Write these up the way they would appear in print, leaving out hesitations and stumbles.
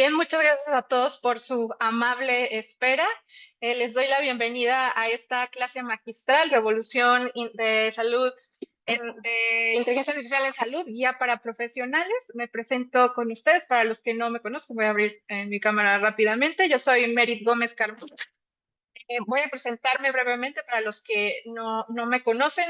Bien, muchas gracias a todos por su amable espera. Les doy la bienvenida a esta clase magistral, de Salud, de Inteligencia Artificial en Salud, guía para profesionales. Me presento con ustedes, para los que no me conozcan, voy a abrir mi cámara rápidamente. Yo soy Merit Gómez Carmona. Voy a presentarme brevemente para los que no me conocen.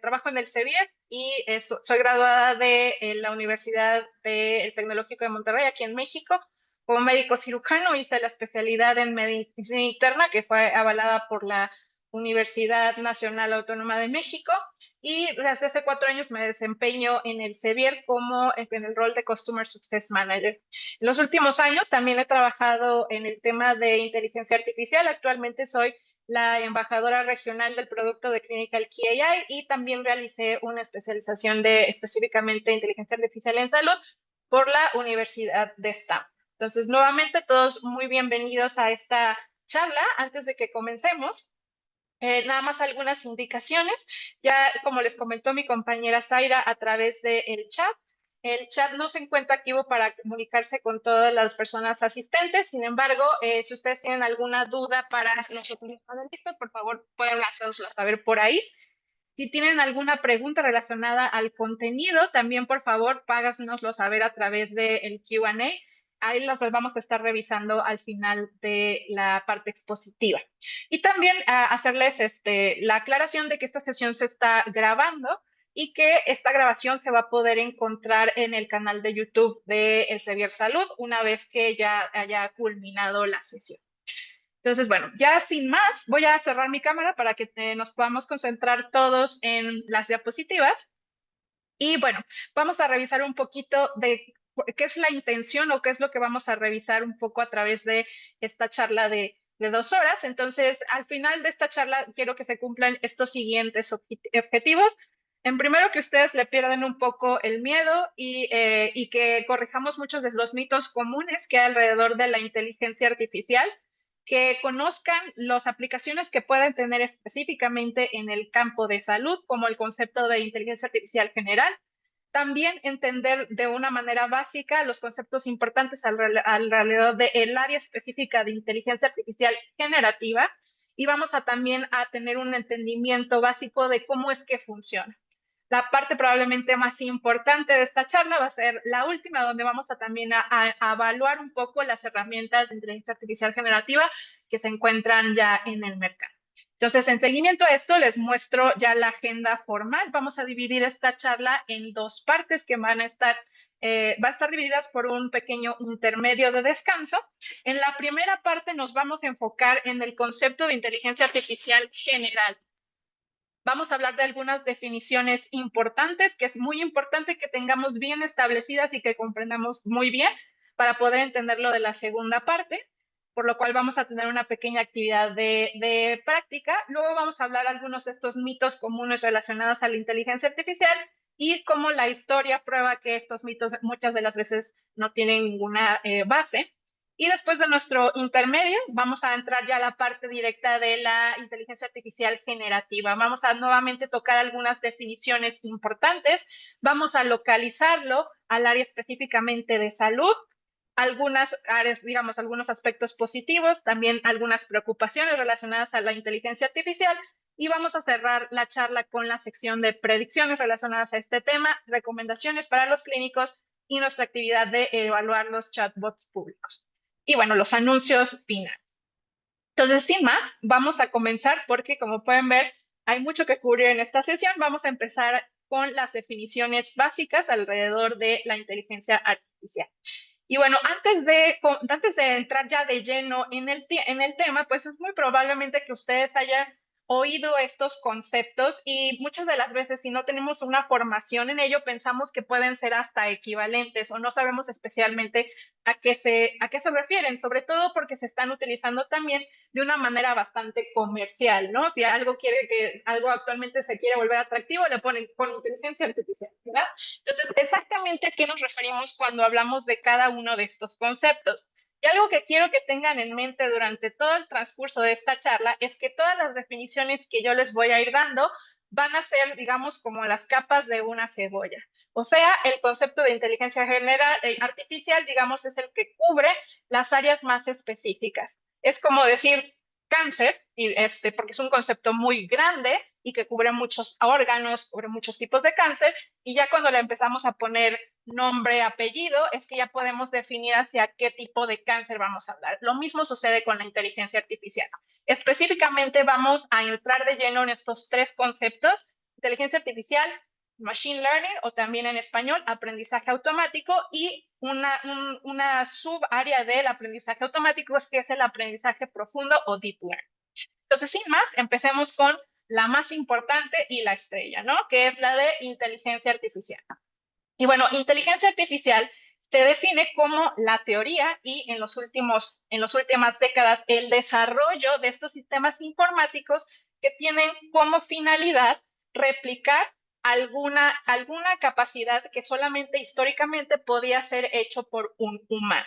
Trabajo en el CEBIER y soy graduada de la Universidad del Tecnológico de Monterrey, aquí en México. Como médico cirujano hice la especialidad en medicina interna, que fue avalada por la Universidad Nacional Autónoma de México. Y desde hace 4 años me desempeño en el CEBIER como en el rol de Customer Success Manager. En los últimos años también he trabajado en el tema de inteligencia artificial. Actualmente soy la embajadora regional del producto de Clinical Key AI y también realicé una especialización de específicamente inteligencia artificial en salud por la Universidad de Stanford. Entonces, nuevamente, todos muy bienvenidos a esta charla. Antes de que comencemos, nada más algunas indicaciones. Ya como les comentó mi compañera Zaira a través del chat, el chat no se encuentra activo para comunicarse con todas las personas asistentes. Sin embargo, si ustedes tienen alguna duda para nosotros los panelistas, por favor pueden hacérnoslo saber por ahí. Si tienen alguna pregunta relacionada al contenido, también por favor háganoslo saber a través del Q&A. Ahí los vamos a estar revisando al final de la parte expositiva. Y también hacerles la aclaración de que esta sesión se está grabando y que esta grabación se va a poder encontrar en el canal de YouTube de El Sevier Salud una vez que ya haya culminado la sesión. Entonces, bueno, ya sin más, voy a cerrar mi cámara para que nos podamos concentrar todos en las diapositivas. Y bueno, vamos a revisar un poquito de qué es la intención o qué es lo que vamos a revisar un poco a través de esta charla de 2 horas. Entonces, al final de esta charla, quiero que se cumplan estos siguientes objetivos. En primero, que ustedes le pierdan un poco el miedo y que corrijamos muchos de los mitos comunes que hay alrededor de la inteligencia artificial, que conozcan las aplicaciones que pueden tener específicamente en el campo de salud, como el concepto de inteligencia artificial general. También entender de una manera básica los conceptos importantes alrededor del área específica de inteligencia artificial generativa, y vamos a también a tener un entendimiento básico de cómo es que funciona. La parte probablemente más importante de esta charla va a ser la última, donde vamos a también a evaluar un poco las herramientas de inteligencia artificial generativa que se encuentran ya en el mercado. Entonces, en seguimiento a esto, les muestro ya la agenda formal. Vamos a dividir esta charla en dos partes que va a estar divididas por un pequeño intermedio de descanso. En la primera parte nos vamos a enfocar en el concepto de inteligencia artificial general. Vamos a hablar de algunas definiciones importantes, que es muy importante que tengamos bien establecidas y que comprendamos muy bien para poder entender lo de la segunda parte, por lo cual vamos a tener una pequeña actividad de práctica. Luego vamos a hablar algunos de estos mitos comunes relacionados a la inteligencia artificial y cómo la historia prueba que estos mitos muchas de las veces no tienen ninguna base. Y después de nuestro intermedio, vamos a entrar ya a la parte directa de la inteligencia artificial generativa. Vamos a nuevamente tocar algunas definiciones importantes. Vamos a localizarlo al área específicamente de salud, algunas áreas, digamos, algunos aspectos positivos, también algunas preocupaciones relacionadas a la inteligencia artificial. Y vamos a cerrar la charla con la sección de predicciones relacionadas a este tema, recomendaciones para los clínicos y nuestra actividad de evaluar los chatbots públicos. Y bueno, los anuncios finales. Entonces, sin más, vamos a comenzar porque, como pueden ver, hay mucho que cubrir en esta sesión. Vamos a empezar con las definiciones básicas alrededor de la inteligencia artificial. Y bueno, antes de entrar ya de lleno en el tema, pues es muy probablemente que ustedes hayan oído estos conceptos y muchas de las veces si no tenemos una formación en ello, pensamos que pueden ser hasta equivalentes o no sabemos especialmente a qué se refieren, sobre todo porque se están utilizando también de una manera bastante comercial, ¿no? Si algo actualmente se quiere volver atractivo, le ponen con inteligencia artificial, ¿verdad? Entonces, exactamente a qué nos referimos cuando hablamos de cada uno de estos conceptos. Y algo que quiero que tengan en mente durante todo el transcurso de esta charla es que todas las definiciones que yo les voy a ir dando van a ser, digamos, como las capas de una cebolla. O sea, el concepto de inteligencia general, artificial, digamos, es el que cubre las áreas más específicas. Es como decir cáncer, porque es un concepto muy grande y que cubre muchos órganos, cubre muchos tipos de cáncer, y ya cuando le empezamos a poner nombre, apellido, es que ya podemos definir hacia qué tipo de cáncer vamos a hablar. Lo mismo sucede con la inteligencia artificial. Específicamente vamos a entrar de lleno en estos tres conceptos: inteligencia artificial, machine learning, o también en español, aprendizaje automático, y una subárea del aprendizaje automático es que es el aprendizaje profundo o deep learning. Entonces, sin más, empecemos con la más importante y la estrella, ¿no? Que es la de inteligencia artificial. Y bueno, inteligencia artificial se define como la teoría y en las últimas décadas el desarrollo de estos sistemas informáticos que tienen como finalidad replicar alguna capacidad que solamente históricamente podía ser hecho por un humano.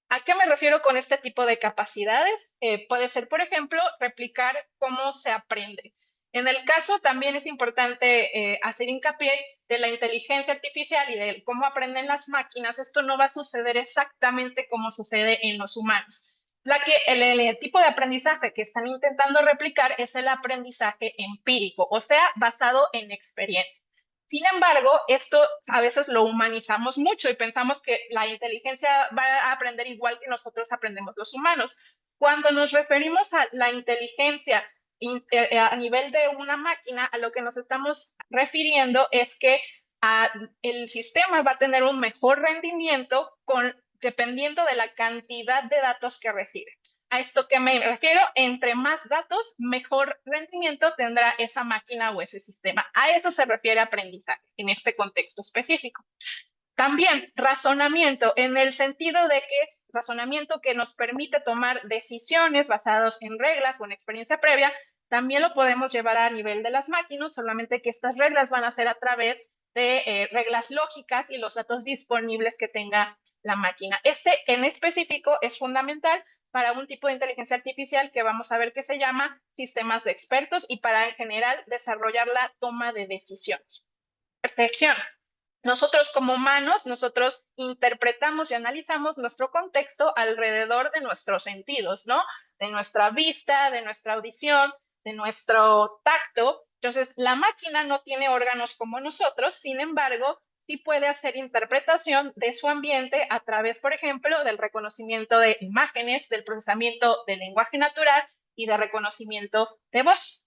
¿A qué me refiero con este tipo de capacidades? Puede ser, por ejemplo, replicar cómo se aprende. En el caso también es importante hacer hincapié de la inteligencia artificial y de cómo aprenden las máquinas. Esto no va a suceder exactamente como sucede en los humanos. El tipo de aprendizaje que están intentando replicar es el aprendizaje empírico, o sea, basado en experiencia. Sin embargo, esto a veces lo humanizamos mucho y pensamos que la inteligencia va a aprender igual que nosotros aprendemos los humanos. Cuando nos referimos a la inteligencia a nivel de una máquina, a lo que nos estamos refiriendo es que el sistema va a tener un mejor rendimiento dependiendo de la cantidad de datos que recibe. ¿A esto que me refiero? Entre más datos, mejor rendimiento tendrá esa máquina o ese sistema. A eso se refiere aprendizaje en este contexto específico. También razonamiento, en el sentido de que razonamiento que nos permite tomar decisiones basadas en reglas o en experiencia previa, también lo podemos llevar a nivel de las máquinas, solamente que estas reglas van a ser a través de reglas lógicas y los datos disponibles que tenga la máquina. Este en específico es fundamental para un tipo de inteligencia artificial que vamos a ver que se llama sistemas de expertos y para en general desarrollar la toma de decisiones. Percepción. Nosotros como humanos, nosotros interpretamos y analizamos nuestro contexto alrededor de nuestros sentidos, ¿no? De nuestra vista, de nuestra audición, de nuestro tacto. Entonces, la máquina no tiene órganos como nosotros, sin embargo, sí puede hacer interpretación de su ambiente a través, por ejemplo, del reconocimiento de imágenes, del procesamiento del lenguaje natural y de reconocimiento de voz.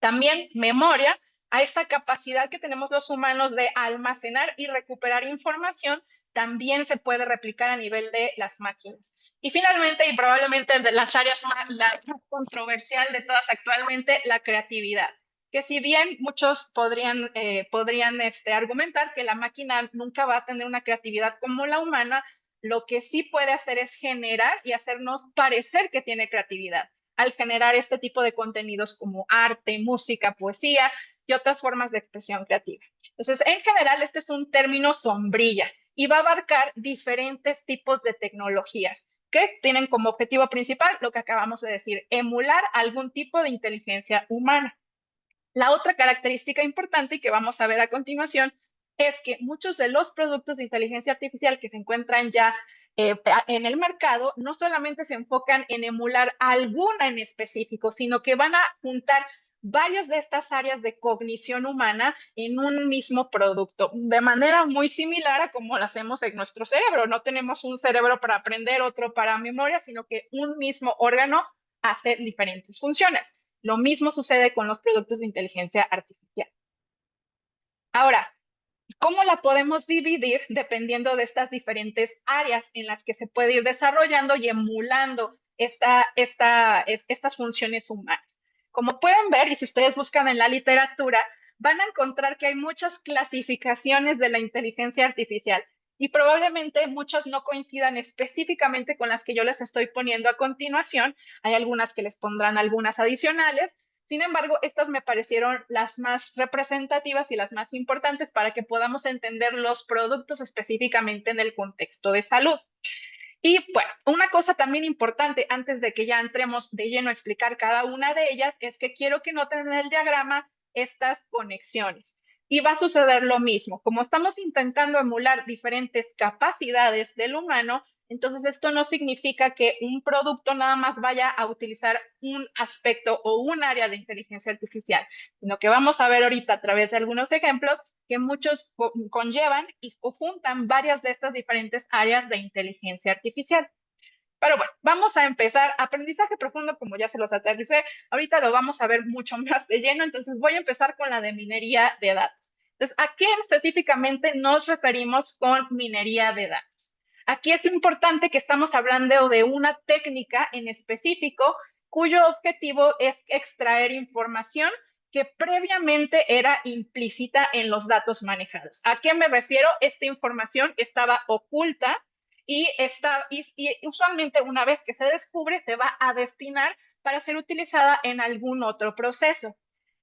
También memoria, a esta capacidad que tenemos los humanos de almacenar y recuperar información, también se puede replicar a nivel de las máquinas. Y finalmente, y probablemente de las áreas la más controversial de todas actualmente, la creatividad. Que si bien muchos podrían argumentar que la máquina nunca va a tener una creatividad como la humana, lo que sí puede hacer es generar y hacernos parecer que tiene creatividad al generar este tipo de contenidos como arte, música, poesía y otras formas de expresión creativa. Entonces, en general, este es un término sombrilla y va a abarcar diferentes tipos de tecnologías que tienen como objetivo principal lo que acabamos de decir, emular algún tipo de inteligencia humana. La otra característica importante y que vamos a ver a continuación es que muchos de los productos de inteligencia artificial que se encuentran ya en el mercado no solamente se enfocan en emular alguna en específico, sino que van a juntar varias de estas áreas de cognición humana en un mismo producto, de manera muy similar a como lo hacemos en nuestro cerebro. No tenemos un cerebro para aprender, otro para memoria, sino que un mismo órgano hace diferentes funciones. Lo mismo sucede con los productos de inteligencia artificial. Ahora, ¿cómo la podemos dividir dependiendo de estas diferentes áreas en las que se puede ir desarrollando y emulando estas funciones humanas? Como pueden ver, y si ustedes buscan en la literatura, van a encontrar que hay muchas clasificaciones de la inteligencia artificial y probablemente muchas no coincidan específicamente con las que yo les estoy poniendo a continuación. Hay algunas que les pondrán algunas adicionales. Sin embargo, estas me parecieron las más representativas y las más importantes para que podamos entender los productos específicamente en el contexto de salud. Y bueno, una cosa también importante antes de que ya entremos de lleno a explicar cada una de ellas es que quiero que noten en el diagrama estas conexiones. Y va a suceder lo mismo. Como estamos intentando emular diferentes capacidades del humano, entonces esto no significa que un producto nada más vaya a utilizar un aspecto o un área de inteligencia artificial, sino que vamos a ver ahorita a través de algunos ejemplos que muchos conllevan y juntan varias de estas diferentes áreas de inteligencia artificial. Pero bueno, vamos a empezar. Aprendizaje profundo, como ya se los aterricé, ahorita lo vamos a ver mucho más de lleno, entonces voy a empezar con la de minería de datos. Entonces, ¿a qué específicamente nos referimos con minería de datos? Aquí es importante que estamos hablando de una técnica en específico cuyo objetivo es extraer información que previamente era implícita en los datos manejados. ¿A qué me refiero? Esta información estaba oculta y usualmente una vez que se descubre se va a destinar para ser utilizada en algún otro proceso.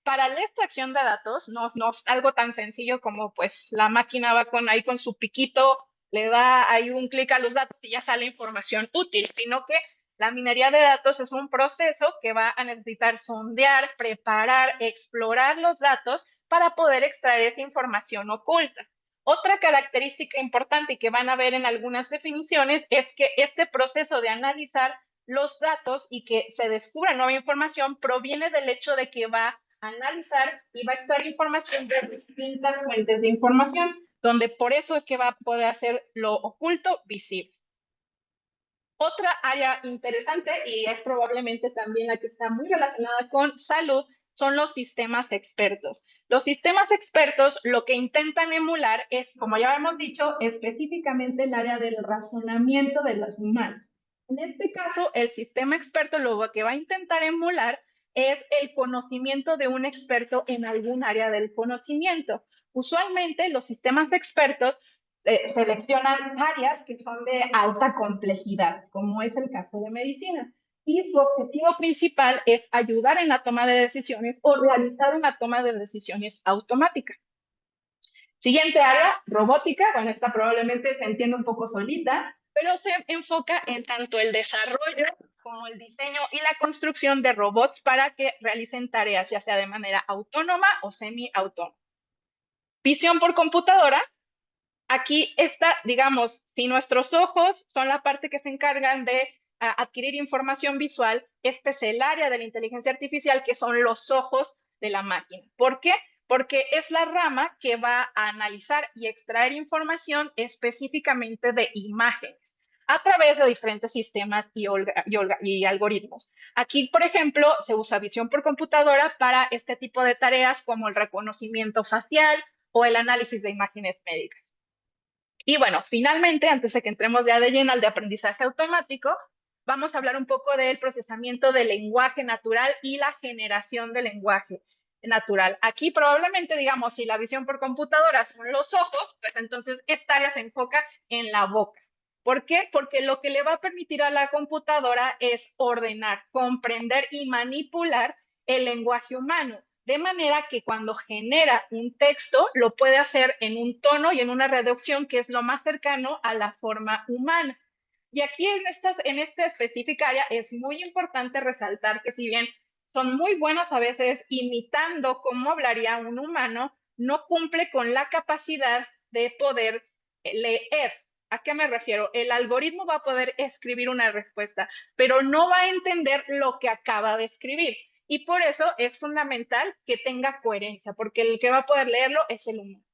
Para la extracción de datos, no es algo tan sencillo como pues la máquina va ahí con su piquito, le da ahí un clic a los datos y ya sale información útil, sino que la minería de datos es un proceso que va a necesitar sondear, preparar, explorar los datos para poder extraer esa información oculta. Otra característica importante y que van a ver en algunas definiciones es que este proceso de analizar los datos y que se descubra nueva información proviene del hecho de que va a analizar y va a extraer información de distintas fuentes de información, donde por eso es que va a poder hacer lo oculto visible. Otra área interesante, y es probablemente también la que está muy relacionada con salud, son los sistemas expertos. Los sistemas expertos lo que intentan emular es, como ya hemos dicho, específicamente el área del razonamiento de los humanos. En este caso, el sistema experto lo que va a intentar emular es el conocimiento de un experto en algún área del conocimiento. Usualmente los sistemas expertos seleccionan áreas que son de alta complejidad, como es el caso de medicina. Y su objetivo principal es ayudar en la toma de decisiones o realizar una toma de decisiones automática. Siguiente área, robótica. Bueno, esta probablemente se entiende un poco solita, pero se enfoca en tanto el desarrollo como el diseño y la construcción de robots para que realicen tareas, ya sea de manera autónoma o semi-autónoma. Visión por computadora. Aquí está, digamos, si nuestros ojos son la parte que se encargan de adquirir información visual, este es el área de la inteligencia artificial que son los ojos de la máquina. ¿Por qué? Porque es la rama que va a analizar y extraer información específicamente de imágenes a través de diferentes sistemas y algoritmos. Aquí, por ejemplo, se usa visión por computadora para este tipo de tareas como el reconocimiento facial o el análisis de imágenes médicas. Y bueno, finalmente, antes de que entremos ya de lleno al de aprendizaje automático, vamos a hablar un poco del procesamiento del lenguaje natural y la generación de lenguaje natural. Aquí probablemente, digamos, si la visión por computadora son los ojos, pues entonces esta área se enfoca en la boca. ¿Por qué? Porque lo que le va a permitir a la computadora es ordenar, comprender y manipular el lenguaje humano de manera que cuando genera un texto lo puede hacer en un tono y en una reducción que es lo más cercano a la forma humana. Y aquí en esta específica área es muy importante resaltar que si bien son muy buenos a veces imitando cómo hablaría un humano, no cumple con la capacidad de poder leer. ¿A qué me refiero? El algoritmo va a poder escribir una respuesta, pero no va a entender lo que acaba de escribir. Y por eso es fundamental que tenga coherencia, porque el que va a poder leerlo es el humano.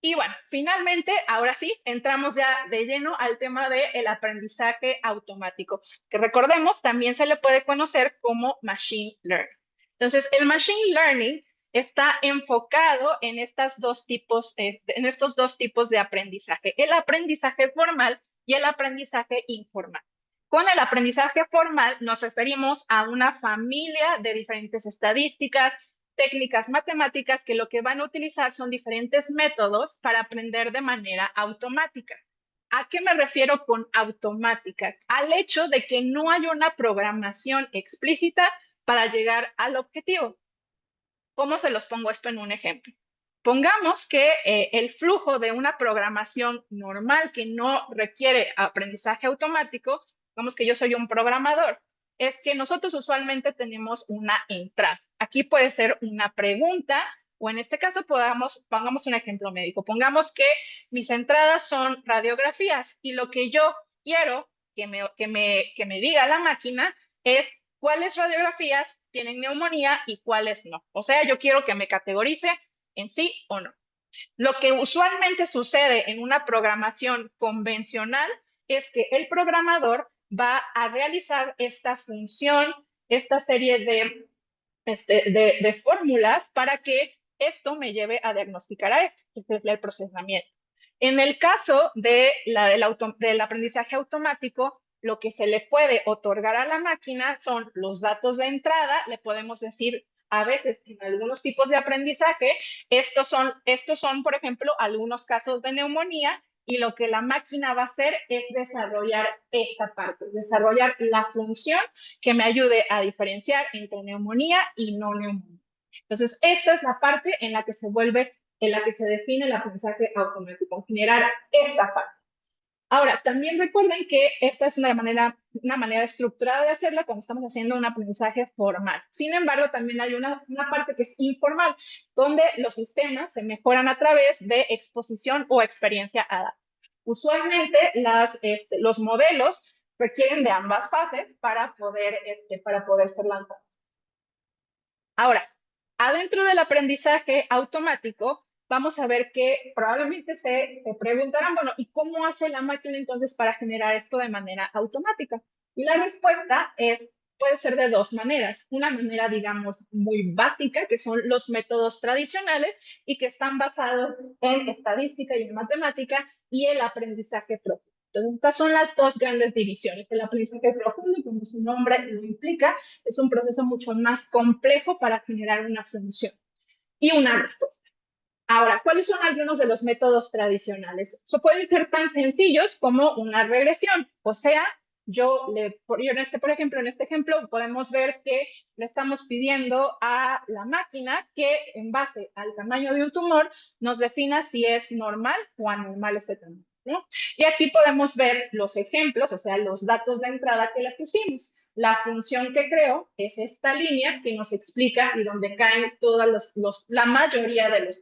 Y bueno, finalmente, ahora sí, entramos ya de lleno al tema del aprendizaje automático, que recordemos, también se le puede conocer como Machine Learning. Entonces, el Machine Learning está enfocado en estos dos tipos de aprendizaje, el aprendizaje formal y el aprendizaje informal. Con el aprendizaje formal nos referimos a una familia de diferentes estadísticas, técnicas matemáticas que lo que van a utilizar son diferentes métodos para aprender de manera automática. ¿A qué me refiero con automática? Al hecho de que no hay una programación explícita para llegar al objetivo. ¿Cómo se los pongo esto en un ejemplo? Pongamos que el flujo de una programación normal que no requiere aprendizaje automático, digamos que yo soy un programador es que nosotros usualmente tenemos una entrada. Aquí puede ser una pregunta, o en este caso pongamos un ejemplo médico. Pongamos que mis entradas son radiografías y lo que yo quiero que me diga la máquina es cuáles radiografías tienen neumonía y cuáles no. O sea, yo quiero que me categorice en sí o no. Lo que usualmente sucede en una programación convencional es que el programador va a realizar esta función, esta serie de fórmulas para que esto me lleve a diagnosticar a esto. Este es el procesamiento. En el caso del aprendizaje automático, lo que se le puede otorgar a la máquina son los datos de entrada, le podemos decir a veces en algunos tipos de aprendizaje, estos son, por ejemplo, algunos casos de neumonía y lo que la máquina va a hacer es desarrollar esta parte, desarrollar la función que me ayude a diferenciar entre neumonía y no neumonía. Entonces, esta es la parte en la que en la que se define el aprendizaje automático, generar esta parte. Ahora, también recuerden que esta es una manera estructurada de hacerla cuando estamos haciendo un aprendizaje formal. Sin embargo, también hay una parte que es informal, donde los sistemas se mejoran a través de exposición o experiencia a datos. Usualmente, los modelos requieren de ambas fases para poder ser lanzados. Ahora, adentro del aprendizaje automático, vamos a ver que probablemente se preguntarán, bueno, ¿y cómo hace la máquina entonces para generar esto de manera automática? Y la respuesta puede ser de dos maneras. Una manera, digamos, muy básica, que son los métodos tradicionales y que están basados en estadística y en matemática y el aprendizaje profundo. Entonces, estas son las dos grandes divisiones. El aprendizaje profundo, como su nombre lo implica, es un proceso mucho más complejo para generar una función y una respuesta. Ahora, ¿cuáles son algunos de los métodos tradicionales? Pueden ser tan sencillos como una regresión, o sea, por ejemplo, en este ejemplo podemos ver que le estamos pidiendo a la máquina que en base al tamaño de un tumor nos defina si es normal o anormal este tamaño, ¿no? Y aquí podemos ver los ejemplos, o sea, los datos de entrada que le pusimos. La función que creo es esta línea que nos explica y donde caen la mayoría de los.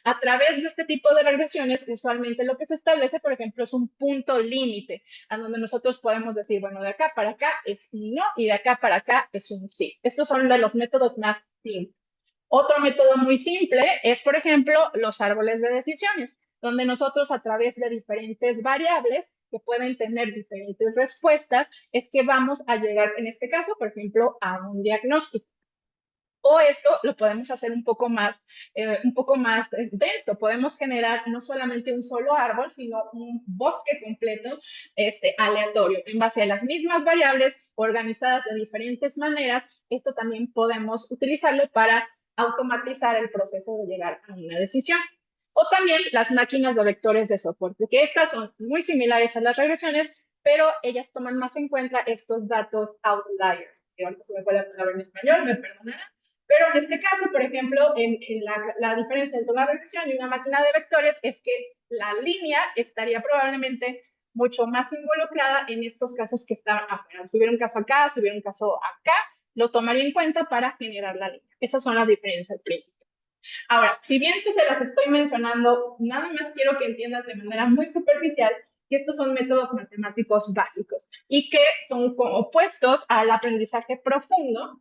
A través de este tipo de regresiones, usualmente lo que se establece, por ejemplo, es un punto límite, a donde nosotros podemos decir, bueno, de acá para acá es un no y de acá para acá es un sí. Estos son de los métodos más simples. Otro método muy simple es, por ejemplo, los árboles de decisiones, donde nosotros a través de diferentes variables que pueden tener diferentes respuestas, es que vamos a llegar, en este caso, por ejemplo, a un diagnóstico. O esto lo podemos hacer un poco más denso. Podemos generar no solamente un solo árbol, sino un bosque completo aleatorio. En base a las mismas variables organizadas de diferentes maneras, esto también podemos utilizarlo para automatizar el proceso de llegar a una decisión. O también las máquinas de vectores de soporte, que estas son muy similares a las regresiones, pero ellas toman más en cuenta estos datos outliers. Que ahorita se me fue la palabra en español, me perdonarán. Pero en este caso, por ejemplo, la diferencia entre una regresión y una máquina de vectores es que la línea estaría probablemente mucho más involucrada en estos casos que están afuera. Si hubiera un caso acá, si hubiera un caso acá, lo tomaría en cuenta para generar la línea. Esas son las diferencias principales. Ahora, si bien esto se las estoy mencionando, nada más quiero que entiendan de manera muy superficial que estos son métodos matemáticos básicos y que son opuestos al aprendizaje profundo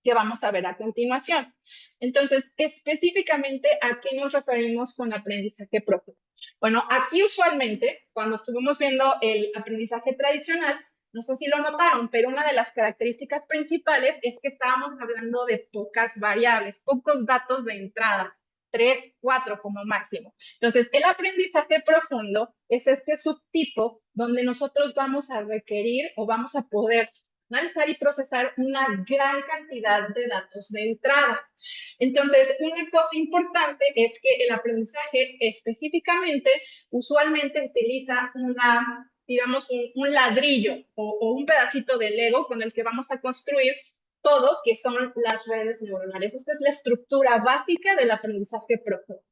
que vamos a ver a continuación. Entonces, específicamente, ¿a qué nos referimos con aprendizaje profundo? Bueno, aquí usualmente, cuando estuvimos viendo el aprendizaje tradicional, no sé si lo notaron, pero una de las características principales es que estábamos hablando de pocas variables, pocos datos de entrada, 3, 4 como máximo. Entonces, el aprendizaje profundo es este subtipo donde nosotros vamos a requerir o vamos a poder analizar y procesar una gran cantidad de datos de entrada. Entonces, una cosa importante es que el aprendizaje específicamente usualmente utiliza digamos, un ladrillo o un pedacito de Lego con el que vamos a construir todo, que son las redes neuronales. Esta es la estructura básica del aprendizaje profundo.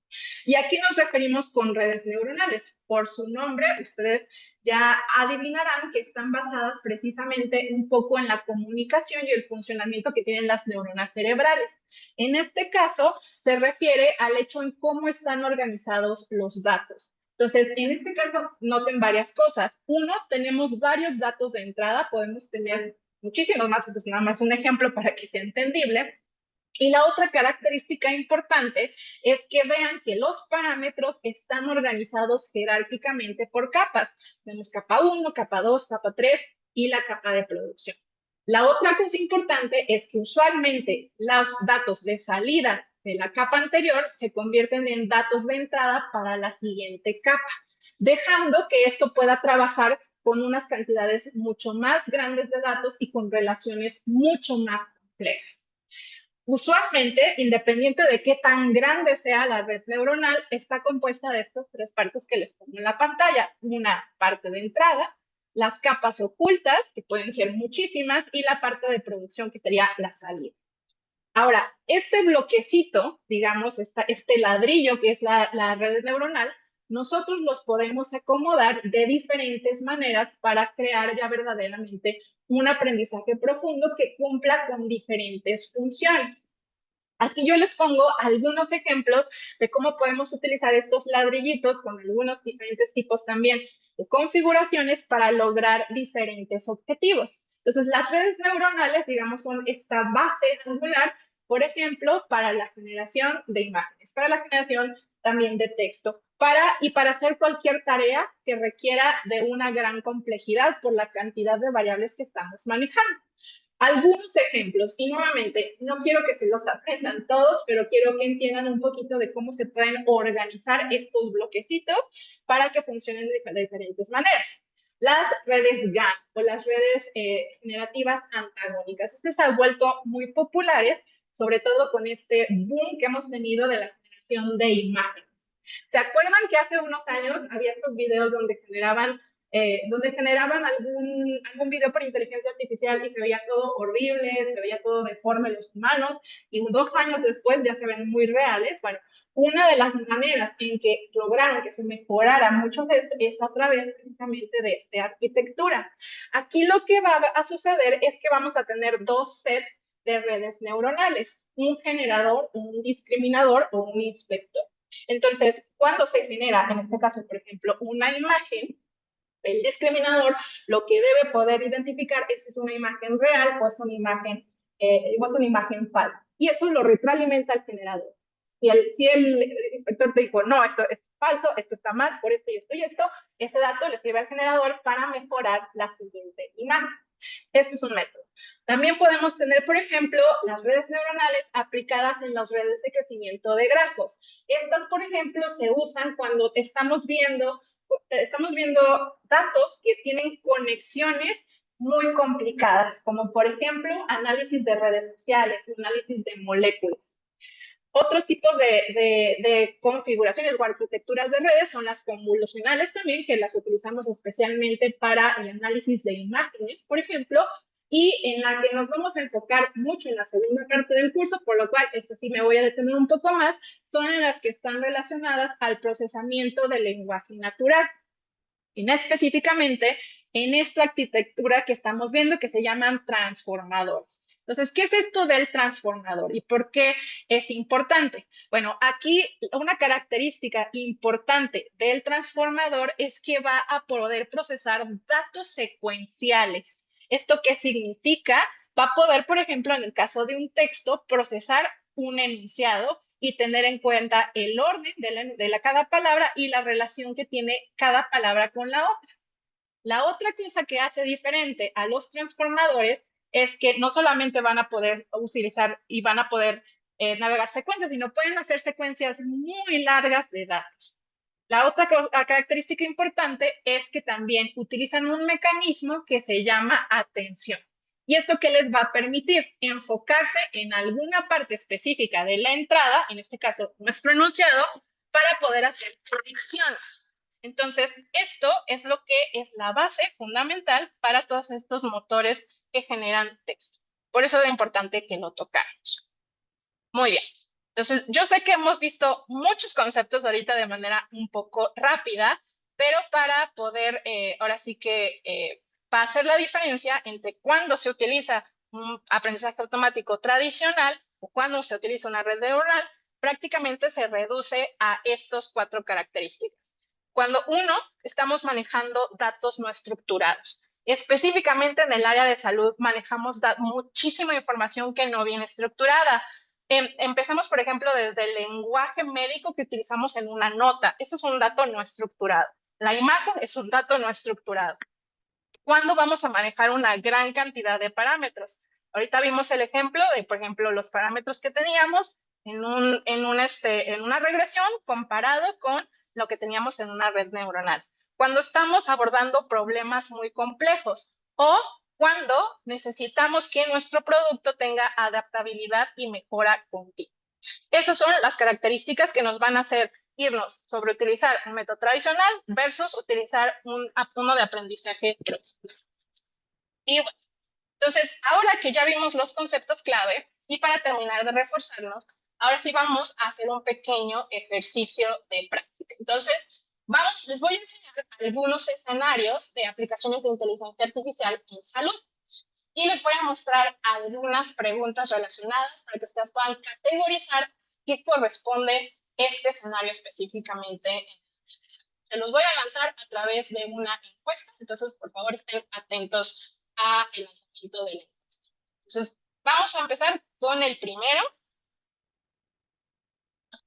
¿Y a qué nos referimos con redes neuronales? Por su nombre, ustedes ya adivinarán que están basadas precisamente un poco en la comunicación y el funcionamiento que tienen las neuronas cerebrales. En este caso, se refiere al hecho en cómo están organizados los datos. Entonces, en este caso, noten varias cosas. Uno, tenemos varios datos de entrada, podemos tener muchísimos más, esto es nada más un ejemplo para que sea entendible. Y la otra característica importante es que vean que los parámetros están organizados jerárquicamente por capas. Tenemos capa 1, capa 2, capa 3 y la capa de producción. La otra cosa importante es que usualmente los datos de salida de la capa anterior se convierten en datos de entrada para la siguiente capa, dejando que esto pueda trabajar con unas cantidades mucho más grandes de datos y con relaciones mucho más complejas. Usualmente, independiente de qué tan grande sea la red neuronal, está compuesta de estas tres partes que les pongo en la pantalla. Una parte de entrada, las capas ocultas, que pueden ser muchísimas, y la parte de producción, que sería la salida. Ahora, este bloquecito, digamos, este ladrillo que es la red neuronal, nosotros los podemos acomodar de diferentes maneras para crear ya verdaderamente un aprendizaje profundo que cumpla con diferentes funciones. Aquí yo les pongo algunos ejemplos de cómo podemos utilizar estos ladrillitos con algunos diferentes tipos también de configuraciones para lograr diferentes objetivos. Entonces, las redes neuronales, digamos, son esta base angular, por ejemplo, para la generación de imágenes, para la generación también de texto, y para hacer cualquier tarea que requiera de una gran complejidad por la cantidad de variables que estamos manejando. Algunos ejemplos, y nuevamente, no quiero que se los aprendan todos, pero quiero que entiendan un poquito de cómo se pueden organizar estos bloquecitos para que funcionen de diferentes maneras. Las redes GAN o las redes generativas antagónicas. Estas se han vuelto muy populares, sobre todo con este boom que hemos tenido de la generación de imágenes. ¿Se acuerdan que hace unos años había estos videos donde generaban algún video por inteligencia artificial y se veía todo horrible, se veía todo deforme los humanos, y 2 años después ya se ven muy reales? Bueno, una de las maneras en que lograron que se mejorara mucho esto es a través precisamente de esta arquitectura. Aquí lo que va a suceder es que vamos a tener dos sets de redes neuronales, un generador, un discriminador o un inspector. Entonces, cuando se genera, en este caso, por ejemplo, una imagen, el discriminador lo que debe poder identificar es si es una imagen real o es una imagen falsa. Y eso lo retroalimenta el generador. Si el inspector te dijo, no, esto es falso, esto está mal, por esto y esto y esto, ese dato le sirve al generador para mejorar la siguiente imagen. Esto es un método. También podemos tener, por ejemplo, las redes neuronales aplicadas en las redes de crecimiento de grafos. Estas, por ejemplo, se usan cuando estamos viendo datos que tienen conexiones muy complicadas, como por ejemplo análisis de redes sociales, análisis de moléculas. Otros tipos de configuraciones o arquitecturas de redes son las convolucionales también, que las utilizamos especialmente para el análisis de imágenes, por ejemplo, y en la que nos vamos a enfocar mucho en la segunda parte del curso, por lo cual esta sí me voy a detener un poco más, son en las que están relacionadas al procesamiento del lenguaje natural. Y específicamente en esta arquitectura que estamos viendo que se llaman transformadores. Entonces, ¿qué es esto del transformador y por qué es importante? Bueno, aquí una característica importante del transformador es que va a poder procesar datos secuenciales. ¿Esto qué significa? Va a poder, por ejemplo, en el caso de un texto, procesar un enunciado y tener en cuenta el orden de cada palabra y la relación que tiene cada palabra con la otra. La otra cosa que hace diferente a los transformadores es que no solamente van a poder utilizar y van a poder navegar secuencias, sino pueden hacer secuencias muy largas de datos. La otra característica importante es que también utilizan un mecanismo que se llama atención. ¿Y esto qué les va a permitir? Enfocarse en alguna parte específica de la entrada, en este caso nuestro enunciado, para poder hacer predicciones. Entonces, esto es lo que es la base fundamental para todos estos motores que generan texto. Por eso era importante que lo tocáramos. Muy bien. Entonces, yo sé que hemos visto muchos conceptos ahorita de manera un poco rápida, pero para poder, ahora sí que, para hacer la diferencia entre cuándo se utiliza un aprendizaje automático tradicional o cuándo se utiliza una red neuronal, prácticamente se reduce a estas 4 características. Cuando estamos manejando datos no estructurados. Específicamente en el área de salud manejamos muchísima información que no viene estructurada. Empezamos, por ejemplo, desde el lenguaje médico que utilizamos en una nota. Eso es un dato no estructurado. La imagen es un dato no estructurado. ¿Cuándo vamos a manejar una gran cantidad de parámetros? Ahorita vimos el ejemplo de, por ejemplo, los parámetros que teníamos en una regresión comparado con lo que teníamos en una red neuronal. Cuando estamos abordando problemas muy complejos o cuando necesitamos que nuestro producto tenga adaptabilidad y mejora continua. Esas son las características que nos van a hacer irnos sobre utilizar un método tradicional versus utilizar uno de aprendizaje profundo. Y bueno, entonces, ahora que ya vimos los conceptos clave y para terminar de reforzarnos, ahora sí vamos a hacer un pequeño ejercicio de práctica. Entonces, les voy a enseñar algunos escenarios de aplicaciones de inteligencia artificial en salud y les voy a mostrar algunas preguntas relacionadas para que ustedes puedan categorizar qué corresponde este escenario específicamente. Se los voy a lanzar a través de una encuesta, entonces por favor estén atentos al lanzamiento de la encuesta. Entonces, vamos a empezar con el primero.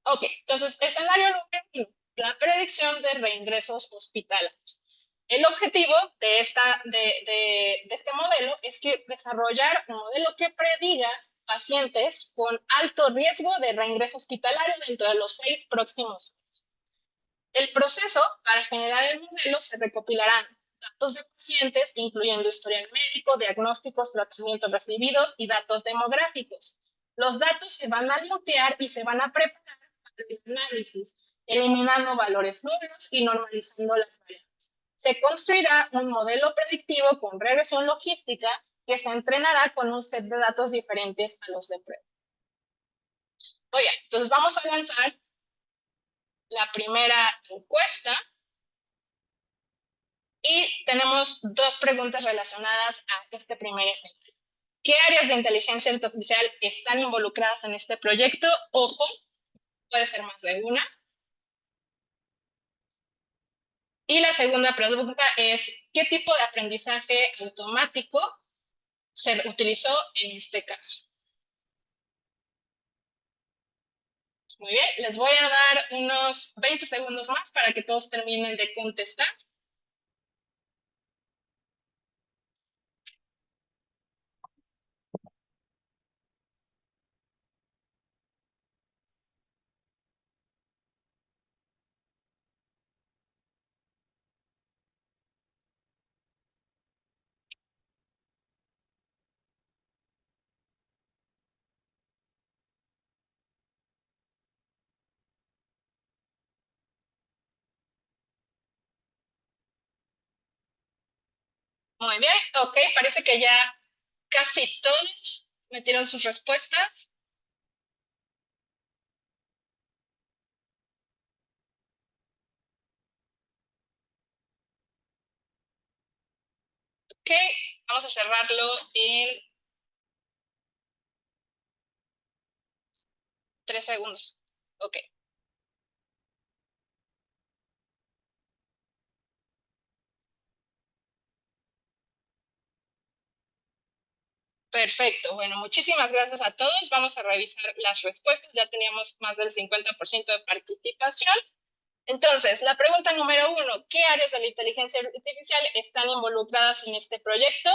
Ok, entonces, escenario número 1, la predicción de reingresos hospitalarios. El objetivo de este modelo es que desarrollar un modelo que prediga pacientes con alto riesgo de reingreso hospitalario dentro de los 6 próximos meses. El proceso para generar el modelo se recopilarán datos de pacientes, incluyendo historial médico, diagnósticos, tratamientos recibidos y datos demográficos. Los datos se van a limpiar y se van a preparar para el análisis, eliminando valores nulos y normalizando las variables. Se construirá un modelo predictivo con regresión logística que se entrenará con un set de datos diferentes a los de prueba. Oye, entonces vamos a lanzar la primera encuesta y tenemos 2 preguntas relacionadas a este primer escenario. ¿Qué áreas de inteligencia artificial están involucradas en este proyecto? Ojo, puede ser más de una. Y la segunda pregunta es, ¿qué tipo de aprendizaje automático se utilizó en este caso? Muy bien, les voy a dar unos 20 segundos más para que todos terminen de contestar. Muy bien, ok, parece que ya casi todos metieron sus respuestas. Ok, vamos a cerrarlo en 3 segundos. Ok. Perfecto. Bueno, muchísimas gracias a todos. Vamos a revisar las respuestas. Ya teníamos más del 50% de participación. Entonces, la pregunta número 1, ¿qué áreas de la inteligencia artificial están involucradas en este proyecto?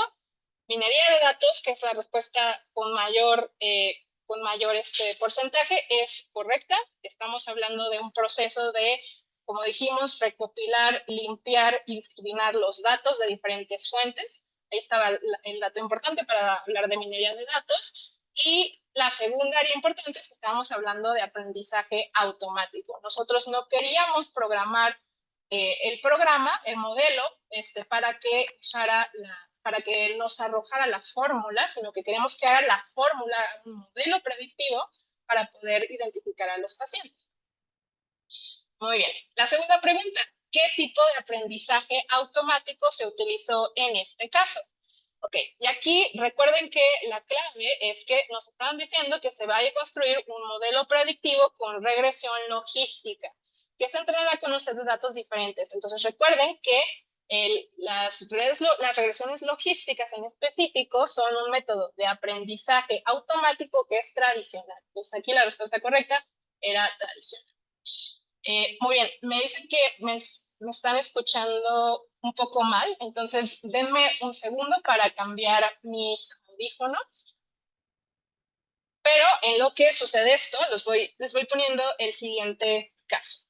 Minería de datos, que es la respuesta con mayor porcentaje, es correcta. Estamos hablando de un proceso de, como dijimos, recopilar, limpiar y discriminar los datos de diferentes fuentes. Ahí estaba el dato importante para hablar de minería de datos. Y la segunda área importante es que estábamos hablando de aprendizaje automático. Nosotros no queríamos programar el programa, el modelo, para para que nos arrojara la fórmula, sino que queremos que haga la fórmula, un modelo predictivo para poder identificar a los pacientes. Muy bien. La segunda pregunta, ¿qué tipo de aprendizaje automático se utilizó en este caso? Ok, y aquí recuerden que la clave es que nos estaban diciendo que se vaya a construir un modelo predictivo con regresión logística, que se entrena con un set de datos diferentes. Entonces recuerden que las regresiones logísticas en específico son un método de aprendizaje automático que es tradicional. Entonces aquí la respuesta correcta era tradicional. Muy bien, me dicen que me están escuchando un poco mal, entonces denme un segundo para cambiar mis audífonos. Pero en lo que sucede esto, les voy poniendo el siguiente caso.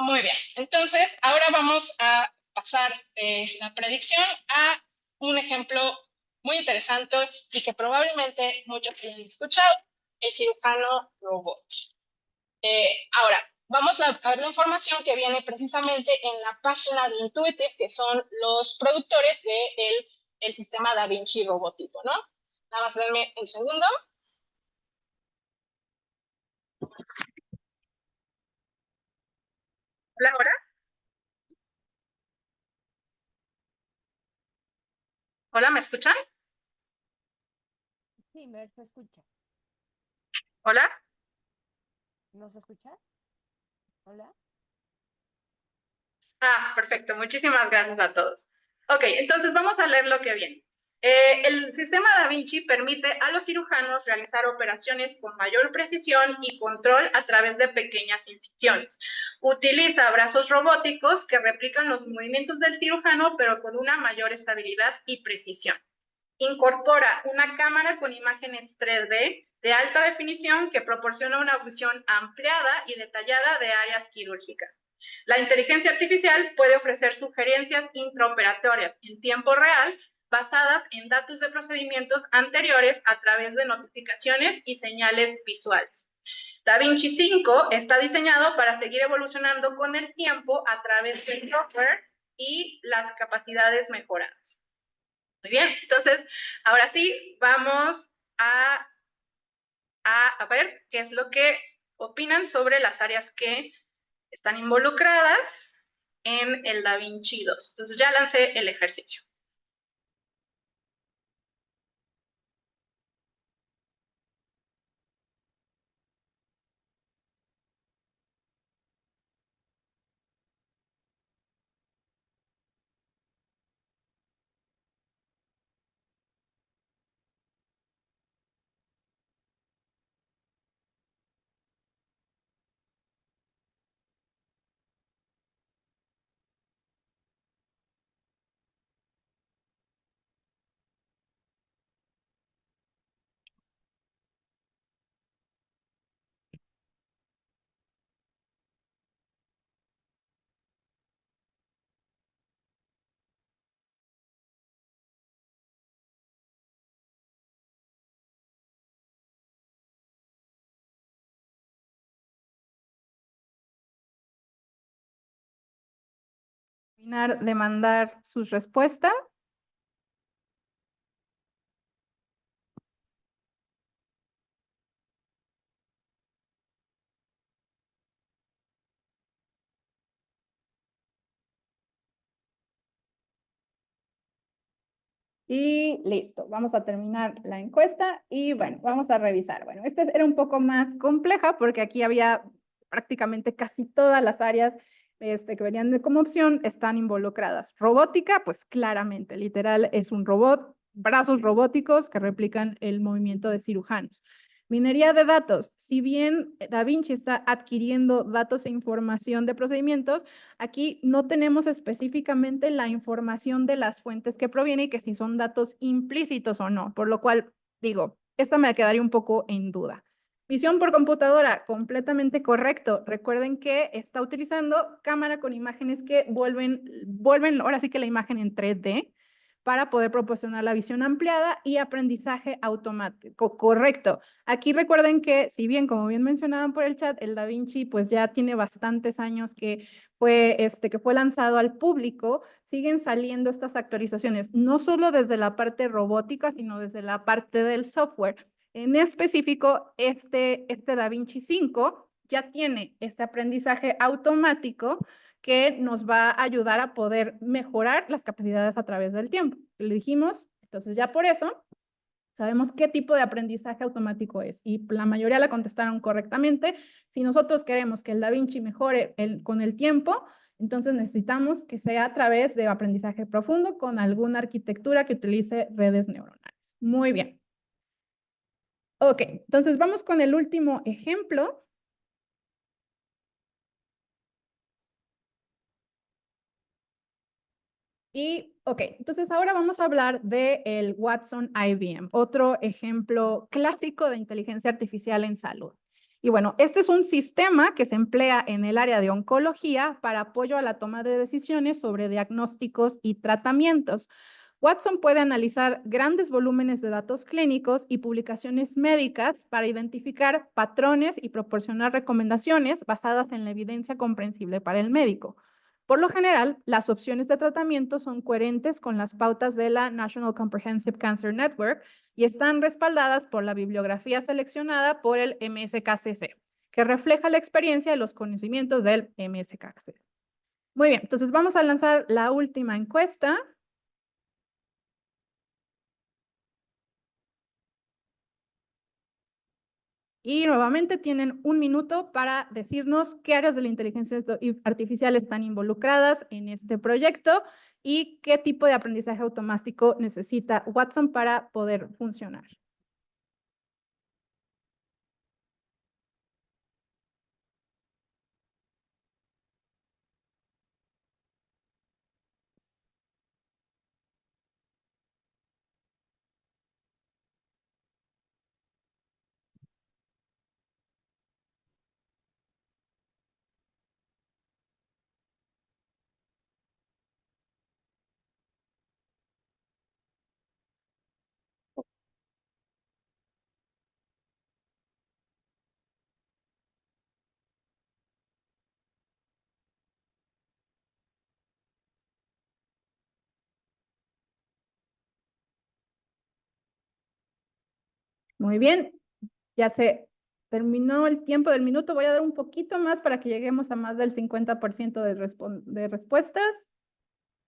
Muy bien, entonces ahora vamos a pasar de la predicción a un ejemplo muy interesante y que probablemente muchos hayan escuchado, el cirujano robot. Ahora, vamos a ver la información que viene precisamente en la página de Intuitive, que son los productores del el sistema Da Vinci robótico, ¿no? Nada más denme un segundo. Hola, hola. Hola, ¿me escuchan? Sí, Mer, se escucha. Hola. ¿No se escucha? Hola. Ah, perfecto. Muchísimas gracias a todos. Ok, entonces vamos a leer lo que viene. El sistema Da Vinci permite a los cirujanos realizar operaciones con mayor precisión y control a través de pequeñas incisiones. Utiliza brazos robóticos que replican los movimientos del cirujano, pero con una mayor estabilidad y precisión. Incorpora una cámara con imágenes 3D de alta definición que proporciona una visión ampliada y detallada de áreas quirúrgicas. La inteligencia artificial puede ofrecer sugerencias intraoperatorias en tiempo real basadas en datos de procedimientos anteriores a través de notificaciones y señales visuales. Da Vinci 5 está diseñado para seguir evolucionando con el tiempo a través del software y las capacidades mejoradas. Muy bien, entonces, ahora sí, vamos a ver qué es lo que opinan sobre las áreas que están involucradas en el Da Vinci 2. Entonces ya lancé el ejercicio. Terminar de mandar sus respuestas. Y listo, vamos a terminar la encuesta y bueno, vamos a revisar. Bueno, esta era un poco más compleja porque aquí había prácticamente casi todas las áreas que venían como opción están involucradas. Robótica, pues claramente, literal, es un robot, brazos robóticos que replican el movimiento de cirujanos. Minería de datos, si bien Da Vinci está adquiriendo datos e información de procedimientos, aquí no tenemos específicamente la información de las fuentes que proviene y que si son datos implícitos o no, por lo cual digo, esta me quedaría un poco en duda. Visión por computadora, completamente correcto. Recuerden que está utilizando cámara con imágenes que vuelven ahora sí que la imagen en 3D. para poder proporcionar la visión ampliada y aprendizaje automático. Correcto. Aquí recuerden que, si bien, como bien mencionaban por el chat, el DaVinci pues ya tiene bastantes años que fue lanzado al público, siguen saliendo estas actualizaciones, no solo desde la parte robótica, sino desde la parte del software. En específico, este DaVinci 5 ya tiene este aprendizaje automático que nos va a ayudar a poder mejorar las capacidades a través del tiempo. Le dijimos, entonces ya por eso sabemos qué tipo de aprendizaje automático es y la mayoría la contestaron correctamente. Si nosotros queremos que el DaVinci mejore con el tiempo, entonces necesitamos que sea a través de aprendizaje profundo con alguna arquitectura que utilice redes neuronales. Muy bien. Ok, entonces vamos con el último ejemplo. Y, ok, entonces ahora vamos a hablar del Watson IBM, otro ejemplo clásico de inteligencia artificial en salud. Y bueno, este es un sistema que se emplea en el área de oncología para apoyo a la toma de decisiones sobre diagnósticos y tratamientos. Watson puede analizar grandes volúmenes de datos clínicos y publicaciones médicas para identificar patrones y proporcionar recomendaciones basadas en la evidencia comprensible para el médico. Por lo general, las opciones de tratamiento son coherentes con las pautas de la National Comprehensive Cancer Network y están respaldadas por la bibliografía seleccionada por el MSKCC, que refleja la experiencia y los conocimientos del MSKCC. Muy bien, entonces vamos a lanzar la última encuesta. Y nuevamente tienen 1 minuto para decirnos qué áreas de la inteligencia artificial están involucradas en este proyecto y qué tipo de aprendizaje automático necesita Watson para poder funcionar. Muy bien, ya se terminó el tiempo del minuto. Voy a dar un poquito más para que lleguemos a más del 50% de respuestas.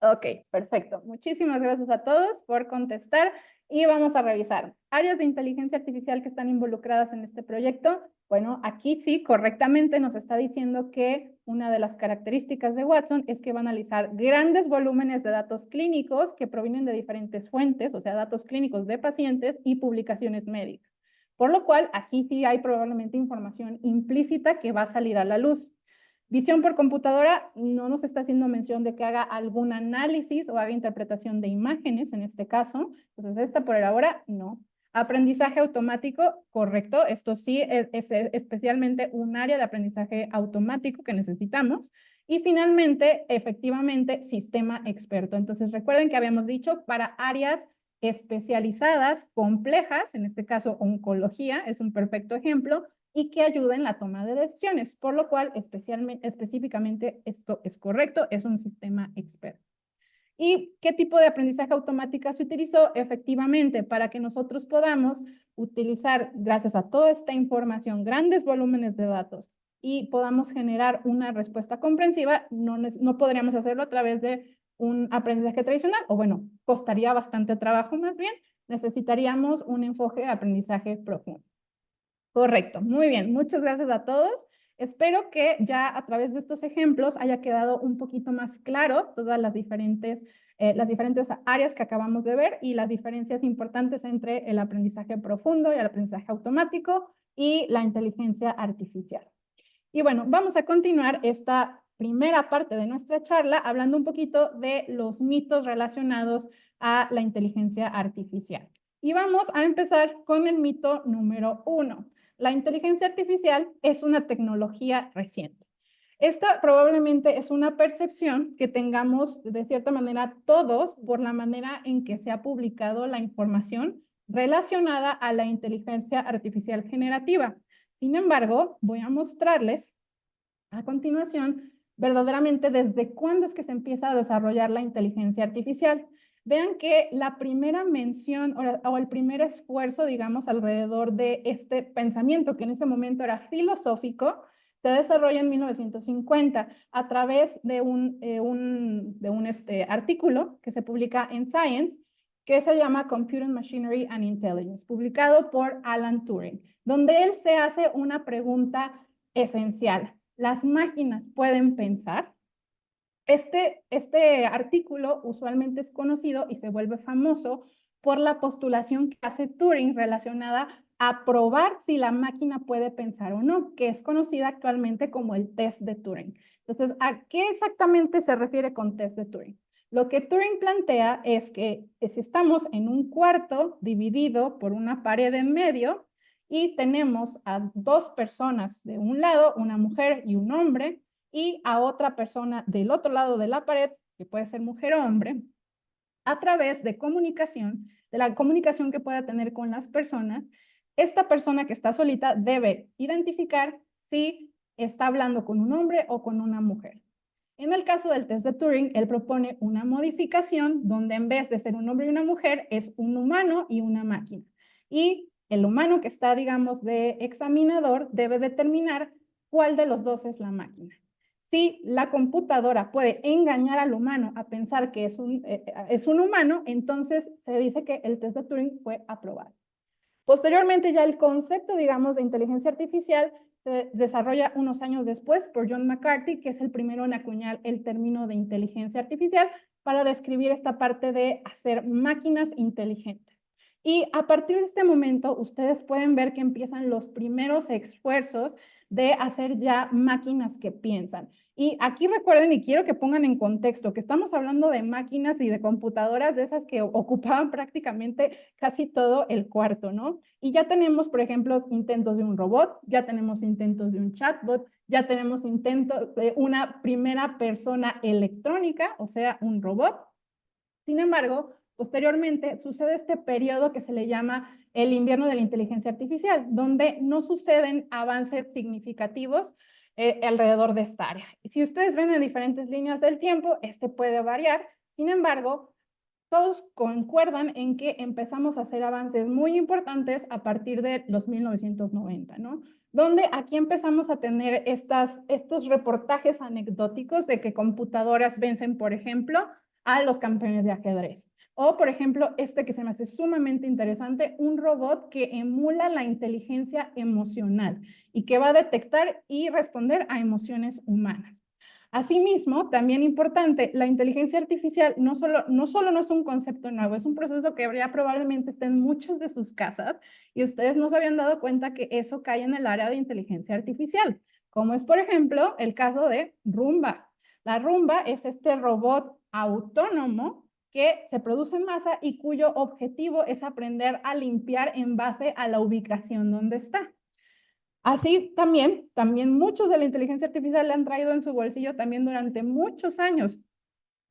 Ok, perfecto. Muchísimas gracias a todos por contestar y vamos a revisar. Áreas de inteligencia artificial que están involucradas en este proyecto. Bueno, aquí sí, correctamente nos está diciendo que una de las características de Watson es que va a analizar grandes volúmenes de datos clínicos que provienen de diferentes fuentes, o sea, datos clínicos de pacientes y publicaciones médicas. Por lo cual, aquí sí hay probablemente información implícita que va a salir a la luz. Visión por computadora no nos está haciendo mención de que haga algún análisis o haga interpretación de imágenes en este caso. Entonces, esta por ahora no. Aprendizaje automático, correcto. Esto sí es especialmente un área de aprendizaje automático que necesitamos. Y finalmente, efectivamente, sistema experto. Entonces, recuerden que habíamos dicho para áreas especializadas, complejas, en este caso oncología es un perfecto ejemplo, y que ayuda en la toma de decisiones, por lo cual específicamente esto es correcto, es un sistema experto. ¿Y qué tipo de aprendizaje automático se utilizó? Efectivamente, para que nosotros podamos utilizar, gracias a toda esta información, grandes volúmenes de datos y podamos generar una respuesta comprensiva, no podríamos hacerlo a través de un aprendizaje tradicional, o bueno, costaría bastante trabajo más bien, necesitaríamos un enfoque de aprendizaje profundo. Correcto, muy bien, muchas gracias a todos. Espero que ya a través de estos ejemplos haya quedado un poquito más claro todas las diferentes áreas que acabamos de ver y las diferencias importantes entre el aprendizaje profundo y el aprendizaje automático y la inteligencia artificial. Y bueno, vamos a continuar esta primera parte de nuestra charla hablando un poquito de los mitos relacionados a la inteligencia artificial. Y vamos a empezar con el mito número 1. La inteligencia artificial es una tecnología reciente. Esta probablemente es una percepción que tengamos de cierta manera todos por la manera en que se ha publicado la información relacionada a la inteligencia artificial generativa. Sin embargo, voy a mostrarles a continuación verdaderamente desde cuándo es que se empieza a desarrollar la inteligencia artificial. Vean que la primera mención o el primer esfuerzo, digamos, alrededor de este pensamiento que en ese momento era filosófico, se desarrolla en 1950 a través de un artículo que se publica en Science, que se llama Computing Machinery and Intelligence, publicado por Alan Turing, donde él se hace una pregunta esencial. ¿Las máquinas pueden pensar? Este artículo usualmente es conocido y se vuelve famoso por la postulación que hace Turing relacionada a probar si la máquina puede pensar o no, que es conocida actualmente como el test de Turing. Entonces, ¿a qué exactamente se refiere con test de Turing? Lo que Turing plantea es que si estamos en un cuarto dividido por una pared en medio y tenemos a dos personas de un lado, una mujer y un hombre, y a otra persona del otro lado de la pared, que puede ser mujer o hombre, a través de comunicación, de la comunicación que pueda tener con las personas, esta persona que está solita debe identificar si está hablando con un hombre o con una mujer. En el caso del test de Turing, él propone una modificación donde en vez de ser un hombre y una mujer, es un humano y una máquina. Y el humano que está, digamos, de examinador debe determinar cuál de los dos es la máquina. Si la computadora puede engañar al humano a pensar que es un humano, entonces se dice que el test de Turing fue aprobado. Posteriormente, ya el concepto, digamos, de inteligencia artificial se desarrolla unos años después por John McCarthy, que es el primero en acuñar el término de inteligencia artificial para describir esta parte de hacer máquinas inteligentes. Y a partir de este momento, ustedes pueden ver que empiezan los primeros esfuerzos de hacer ya máquinas que piensan. Y aquí recuerden, y quiero que pongan en contexto, que estamos hablando de máquinas y de computadoras de esas que ocupaban prácticamente casi todo el cuarto, ¿no? Y ya tenemos, por ejemplo, intentos de un robot, ya tenemos intentos de un chatbot, ya tenemos intentos de una primera persona electrónica, o sea, un robot. Sin embargo, posteriormente sucede este periodo que se le llama el invierno de la inteligencia artificial, donde no suceden avances significativos alrededor de esta área. Si ustedes ven en diferentes líneas del tiempo, este puede variar. Sin embargo, todos concuerdan en que empezamos a hacer avances muy importantes a partir de los 1990, ¿no? Donde aquí empezamos a tener estos reportajes anecdóticos de que computadoras vencen, por ejemplo, a los campeones de ajedrez. O, por ejemplo, este que se me hace sumamente interesante, un robot que emula la inteligencia emocional y que va a detectar y responder a emociones humanas. Asimismo, también importante, la inteligencia artificial no solo no es un concepto nuevo, es un proceso que ya probablemente está en muchas de sus casas y ustedes no se habían dado cuenta que eso cae en el área de inteligencia artificial, como es, por ejemplo, el caso de Roomba. La Roomba es este robot autónomo que se produce en masa y cuyo objetivo es aprender a limpiar en base a la ubicación donde está. Así también muchos de la inteligencia artificial le han traído en su bolsillo también durante muchos años.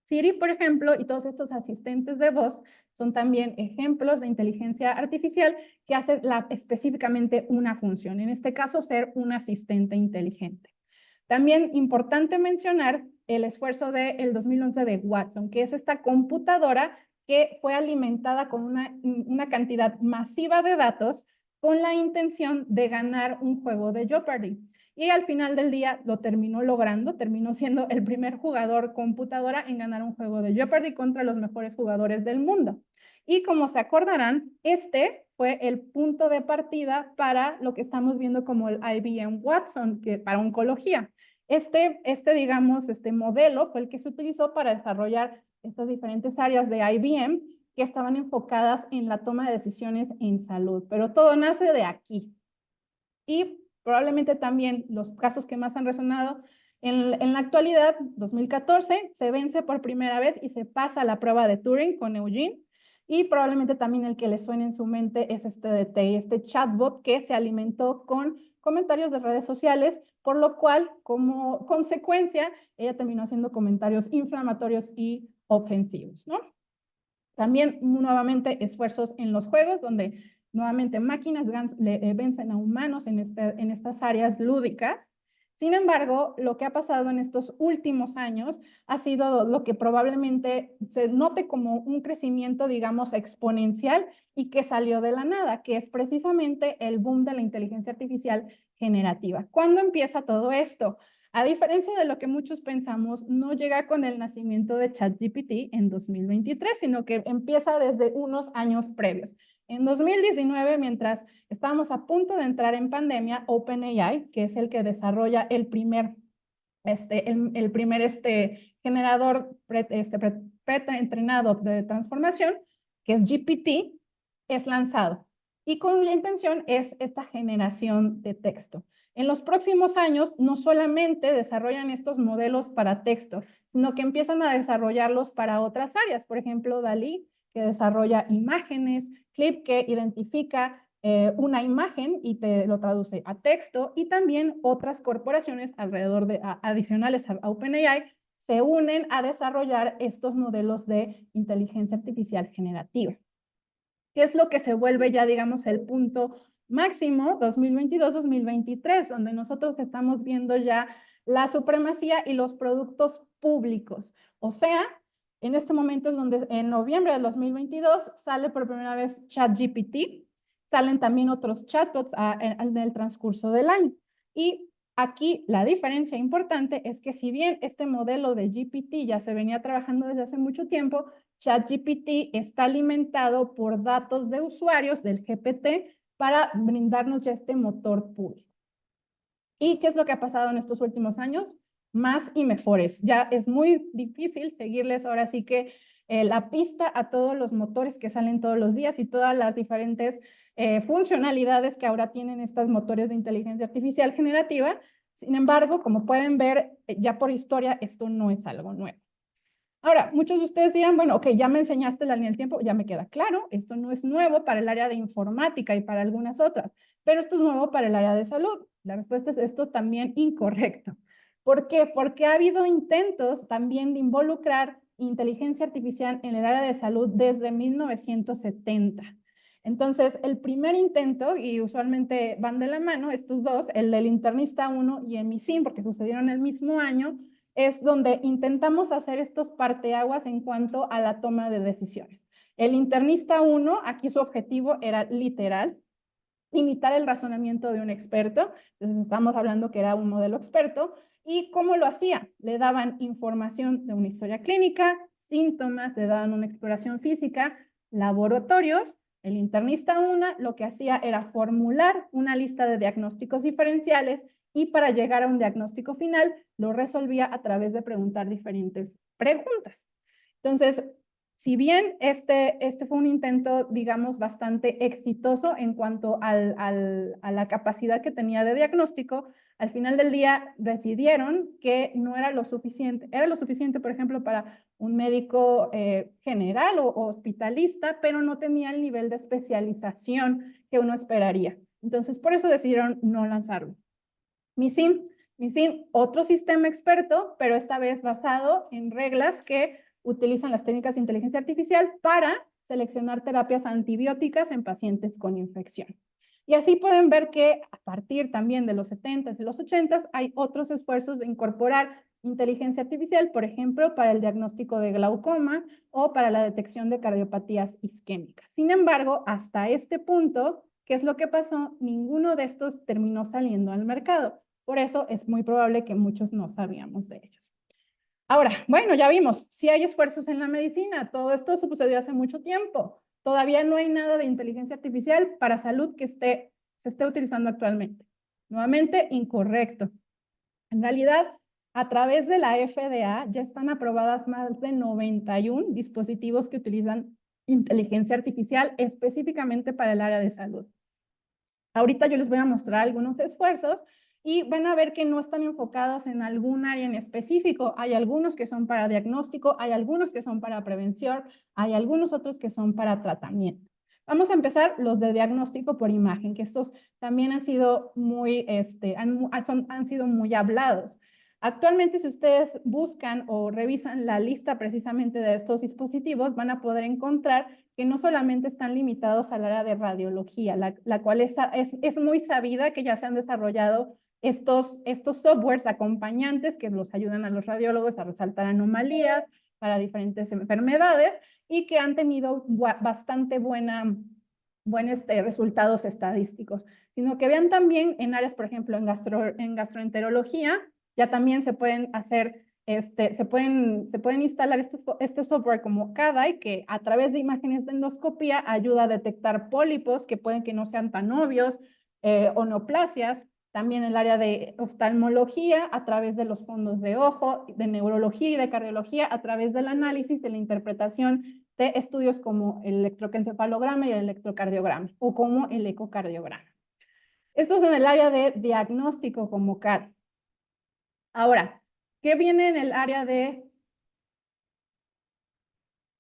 Siri, por ejemplo, y todos estos asistentes de voz son también ejemplos de inteligencia artificial que hace específicamente una función, en este caso ser un asistente inteligente. También importante mencionar el esfuerzo del 2011 de Watson, que es esta computadora que fue alimentada con una cantidad masiva de datos con la intención de ganar un juego de Jeopardy. Y al final del día lo terminó logrando, terminó siendo el primer jugador computadora en ganar un juego de Jeopardy contra los mejores jugadores del mundo. Y como se acordarán, este fue el punto de partida para lo que estamos viendo como el IBM Watson, que para oncología. Digamos, este modelo fue el que se utilizó para desarrollar estas diferentes áreas de IBM que estaban enfocadas en la toma de decisiones en salud, pero todo nace de aquí. Y probablemente también los casos que más han resonado en la actualidad, 2014, se vence por primera vez y se pasa la prueba de Turing con Eugene. Y probablemente también el que le suene en su mente es este de Tay, este chatbot que se alimentó con comentarios de redes sociales, por lo cual, como consecuencia, ella terminó haciendo comentarios inflamatorios y ofensivos, ¿no? También, nuevamente, esfuerzos en los juegos, donde nuevamente máquinas vencen a humanos en estas áreas lúdicas. Sin embargo, lo que ha pasado en estos últimos años ha sido lo que probablemente se note como un crecimiento, digamos, exponencial y que salió de la nada, que es precisamente el boom de la inteligencia artificial generativa. ¿Cuándo empieza todo esto? A diferencia de lo que muchos pensamos, no llega con el nacimiento de ChatGPT en 2023, sino que empieza desde unos años previos. En 2019, mientras estábamos a punto de entrar en pandemia, OpenAI, que es el que desarrolla el primer generador preentrenado de transformación, que es GPT, es lanzado. Y con la intención es esta generación de texto. En los próximos años, no solamente desarrollan estos modelos para texto, sino que empiezan a desarrollarlos para otras áreas. Por ejemplo, DALL-E, que desarrolla imágenes, Clip, que identifica una imagen y te lo traduce a texto, y también otras corporaciones alrededor de adicionales a OpenAI se unen a desarrollar estos modelos de inteligencia artificial generativa. ¿Qué es lo que se vuelve ya, digamos, el punto máximo 2022-2023, donde nosotros estamos viendo ya la supremacía y los productos públicos? O sea, en este momento es donde en noviembre del 2022 sale por primera vez ChatGPT, salen también otros chatbots en el transcurso del año. Y aquí la diferencia importante es que si bien este modelo de GPT ya se venía trabajando desde hace mucho tiempo, ChatGPT está alimentado por datos de usuarios del GPT para brindarnos ya este motor público. ¿Y qué es lo que ha pasado en estos últimos años? Más y mejores. Ya es muy difícil seguirles ahora sí que la pista a todos los motores que salen todos los días y todas las diferentes funcionalidades que ahora tienen estos motores de inteligencia artificial generativa. Sin embargo, como pueden ver, ya por historia, esto no es algo nuevo. Ahora, muchos de ustedes dirán, bueno, ok, ya me enseñaste la línea del tiempo, ya me queda claro, esto no es nuevo para el área de informática y para algunas otras, pero esto es nuevo para el área de salud. La respuesta es esto también incorrecto. ¿Por qué? Porque ha habido intentos también de involucrar inteligencia artificial en el área de salud desde 1970. Entonces, el primer intento, y usualmente van de la mano estos dos, el del internista 1 y EMISIM, porque sucedieron el mismo año, es donde intentamos hacer estos parteaguas en cuanto a la toma de decisiones. El internista 1, aquí su objetivo era literal, imitar el razonamiento de un experto. Entonces estamos hablando que era un modelo experto. ¿Y cómo lo hacía? Le daban información de una historia clínica, síntomas, le daban una exploración física, laboratorios. El internista 1 lo que hacía era formular una lista de diagnósticos diferenciales y para llegar a un diagnóstico final lo resolvía a través de preguntar diferentes preguntas. Entonces, si bien este fue un intento, digamos, bastante exitoso en cuanto a la capacidad que tenía de diagnóstico, al final del día decidieron que no era lo suficiente. Era lo suficiente, por ejemplo, para un médico general o hospitalista, pero no tenía el nivel de especialización que uno esperaría. Entonces, por eso decidieron no lanzarlo. MISIM, otro sistema experto, pero esta vez basado en reglas que utilizan las técnicas de inteligencia artificial para seleccionar terapias antibióticas en pacientes con infección. Y así pueden ver que a partir también de los 70s y los 80s hay otros esfuerzos de incorporar inteligencia artificial, por ejemplo, para el diagnóstico de glaucoma o para la detección de cardiopatías isquémicas. Sin embargo, hasta este punto, ¿qué es lo que pasó? Ninguno de estos terminó saliendo al mercado. Por eso es muy probable que muchos no sabíamos de ellos. Ahora, bueno, ya vimos, sí hay esfuerzos en la medicina, todo esto sucedió hace mucho tiempo. Todavía no hay nada de inteligencia artificial para salud que se esté utilizando actualmente. Nuevamente, incorrecto. En realidad, a través de la FDA ya están aprobadas más de 91 dispositivos que utilizan inteligencia artificial específicamente para el área de salud. Ahorita yo les voy a mostrar algunos esfuerzos y van a ver que no están enfocados en algún área en específico. Hay algunos que son para diagnóstico, hay algunos que son para prevención, hay algunos otros que son para tratamiento. Vamos a empezar los de diagnóstico por imagen, que estos también han sido muy, han sido muy hablados. Actualmente, si ustedes buscan o revisan la lista precisamente de estos dispositivos, van a poder encontrar que no solamente están limitados al área de radiología, la cual es muy sabida que ya se han desarrollado estos softwares acompañantes que los ayudan a los radiólogos a resaltar anomalías para diferentes enfermedades y que han tenido bastante buenos resultados estadísticos, sino que vean también en áreas, por ejemplo, en gastroenterología, ya también se pueden hacer, se pueden instalar este software como CADAI, que a través de imágenes de endoscopía ayuda a detectar pólipos que pueden que no sean tan obvios, o neoplasias. También el área de oftalmología a través de los fondos de ojo, de neurología y de cardiología a través del análisis de la interpretación de estudios como el electroencefalograma y el electrocardiograma o como el ecocardiograma. Esto es en el área de diagnóstico como CAR. Ahora, ¿qué viene en el área de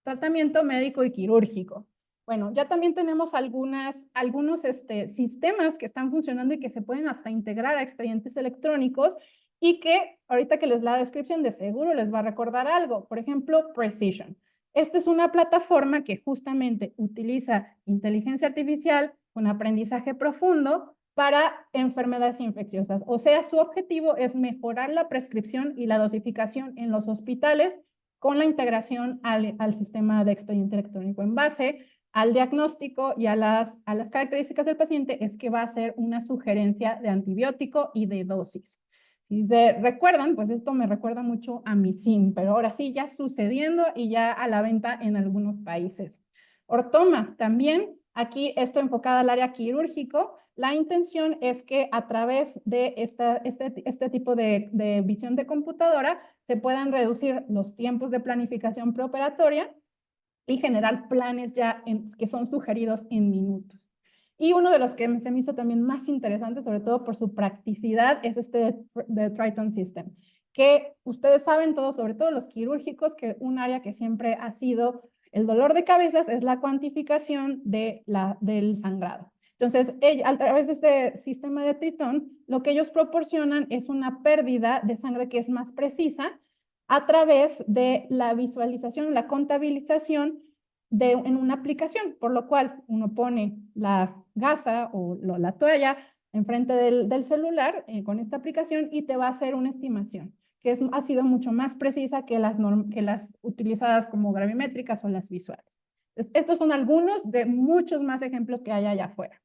tratamiento médico y quirúrgico? Bueno, ya también tenemos algunos sistemas que están funcionando y que se pueden hasta integrar a expedientes electrónicos y que ahorita que les lea la descripción de seguro les va a recordar algo. Por ejemplo, Precision. Esta es una plataforma que justamente utiliza inteligencia artificial con aprendizaje profundo para enfermedades infecciosas. O sea, su objetivo es mejorar la prescripción y la dosificación en los hospitales con la integración al sistema de expediente electrónico. En base al diagnóstico y a las características del paciente es que va a hacer una sugerencia de antibiótico y de dosis. Si se recuerdan, pues esto me recuerda mucho a Misin, pero ahora sí ya sucediendo y ya a la venta en algunos países. Ortoma también, aquí esto enfocado al área quirúrgico. La intención es que a través de este tipo de visión de computadora se puedan reducir los tiempos de planificación preoperatoria y generar planes ya que son sugeridos en minutos. Y uno de los que se me hizo también más interesante, sobre todo por su practicidad, es de Triton System, que ustedes saben todos, sobre todo los quirúrgicos, que un área que siempre ha sido el dolor de cabezas es la cuantificación del sangrado. Entonces, a través de este sistema de Triton, lo que ellos proporcionan es una pérdida de sangre que es más precisa a través de la visualización, la contabilización en una aplicación, por lo cual uno pone la gasa o la toalla enfrente del celular con esta aplicación y te va a hacer una estimación que ha sido mucho más precisa que las utilizadas como gravimétricas o las visuales. Entonces, estos son algunos de muchos más ejemplos que hay allá afuera.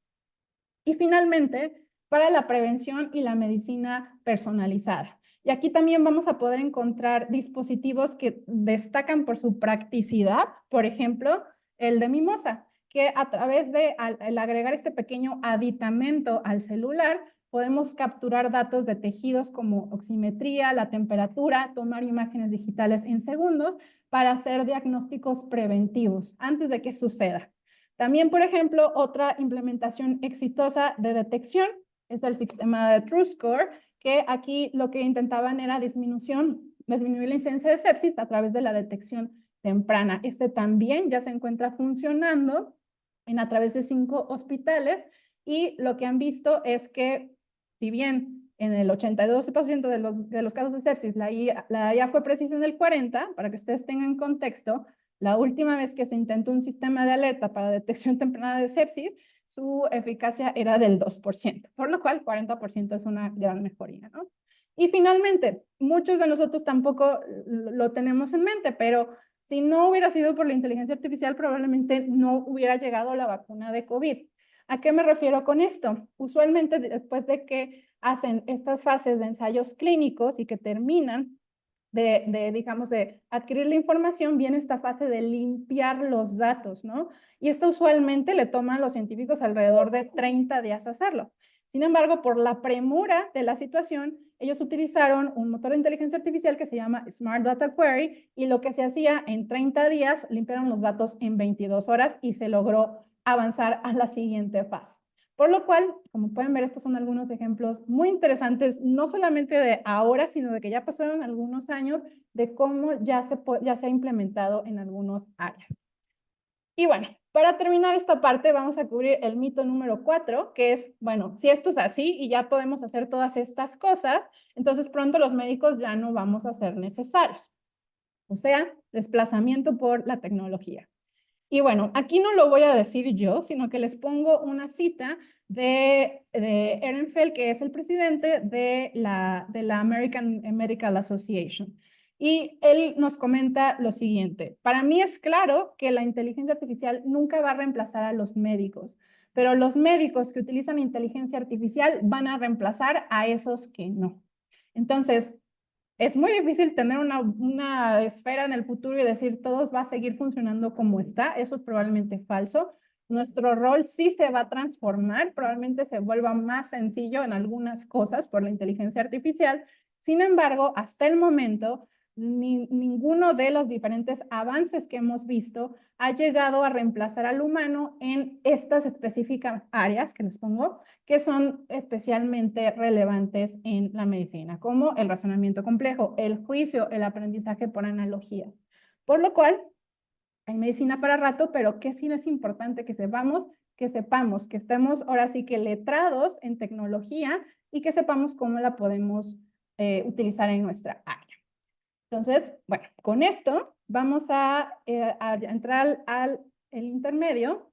Y finalmente, para la prevención y la medicina personalizada. Y aquí también vamos a poder encontrar dispositivos que destacan por su practicidad, por ejemplo, el de Mimosa, que a través de al agregar este pequeño aditamento al celular, podemos capturar datos de tejidos como oximetría, la temperatura, tomar imágenes digitales en segundos para hacer diagnósticos preventivos antes de que suceda. También, por ejemplo, otra implementación exitosa de detección es el sistema de TrueScore, que aquí lo que intentaban era disminuir la incidencia de sepsis a través de la detección temprana. Este también ya se encuentra funcionando a través de 5 hospitales y lo que han visto es que si bien en el 82% de los casos de sepsis la IA fue precisa en el 40%, para que ustedes tengan contexto, la última vez que se intentó un sistema de alerta para detección temprana de sepsis, su eficacia era del 2%, por lo cual 40% es una gran mejoría, ¿no? Y finalmente, muchos de nosotros tampoco lo tenemos en mente, pero si no hubiera sido por la inteligencia artificial, probablemente no hubiera llegado la vacuna de COVID. ¿A qué me refiero con esto? Usualmente, después de que hacen estas fases de ensayos clínicos y que terminan digamos, de adquirir la información, viene esta fase de limpiar los datos, ¿no? Y esto usualmente le toma a los científicos alrededor de 30 días hacerlo. Sin embargo, por la premura de la situación, ellos utilizaron un motor de inteligencia artificial que se llama Smart Data Query y lo que se hacía en 30 días, limpiaron los datos en 22 horas y se logró avanzar a la siguiente fase. Por lo cual, como pueden ver, estos son algunos ejemplos muy interesantes, no solamente de ahora, sino de que ya pasaron algunos años, de cómo ya se ha implementado en algunos áreas. Y bueno, para terminar esta parte, vamos a cubrir el mito número 4, que es, bueno, si esto es así y ya podemos hacer todas estas cosas, entonces pronto los médicos ya no vamos a ser necesarios. O sea, desplazamiento por la tecnología. Y bueno, aquí no lo voy a decir yo, sino que les pongo una cita de Ehrenfeld, que es el presidente de la American Medical Association. Y él nos comenta lo siguiente: para mí es claro que la inteligencia artificial nunca va a reemplazar a los médicos, pero los médicos que utilizan inteligencia artificial van a reemplazar a esos que no. Entonces, es muy difícil tener una esfera en el futuro y decir todo va a seguir funcionando como está. Eso es probablemente falso. Nuestro rol sí se va a transformar, probablemente se vuelva más sencillo en algunas cosas por la inteligencia artificial. Sin embargo, hasta el momento, ninguno de los diferentes avances que hemos visto ha llegado a reemplazar al humano en estas específicas áreas que les pongo, que son especialmente relevantes en la medicina, como el razonamiento complejo, el juicio, el aprendizaje por analogías. Por lo cual, hay medicina para rato, pero que sí es importante que sepamos, que estemos ahora sí que letrados en tecnología y que sepamos cómo la podemos utilizar en nuestra área. Entonces, bueno, con esto vamos a entrar al el intermedio.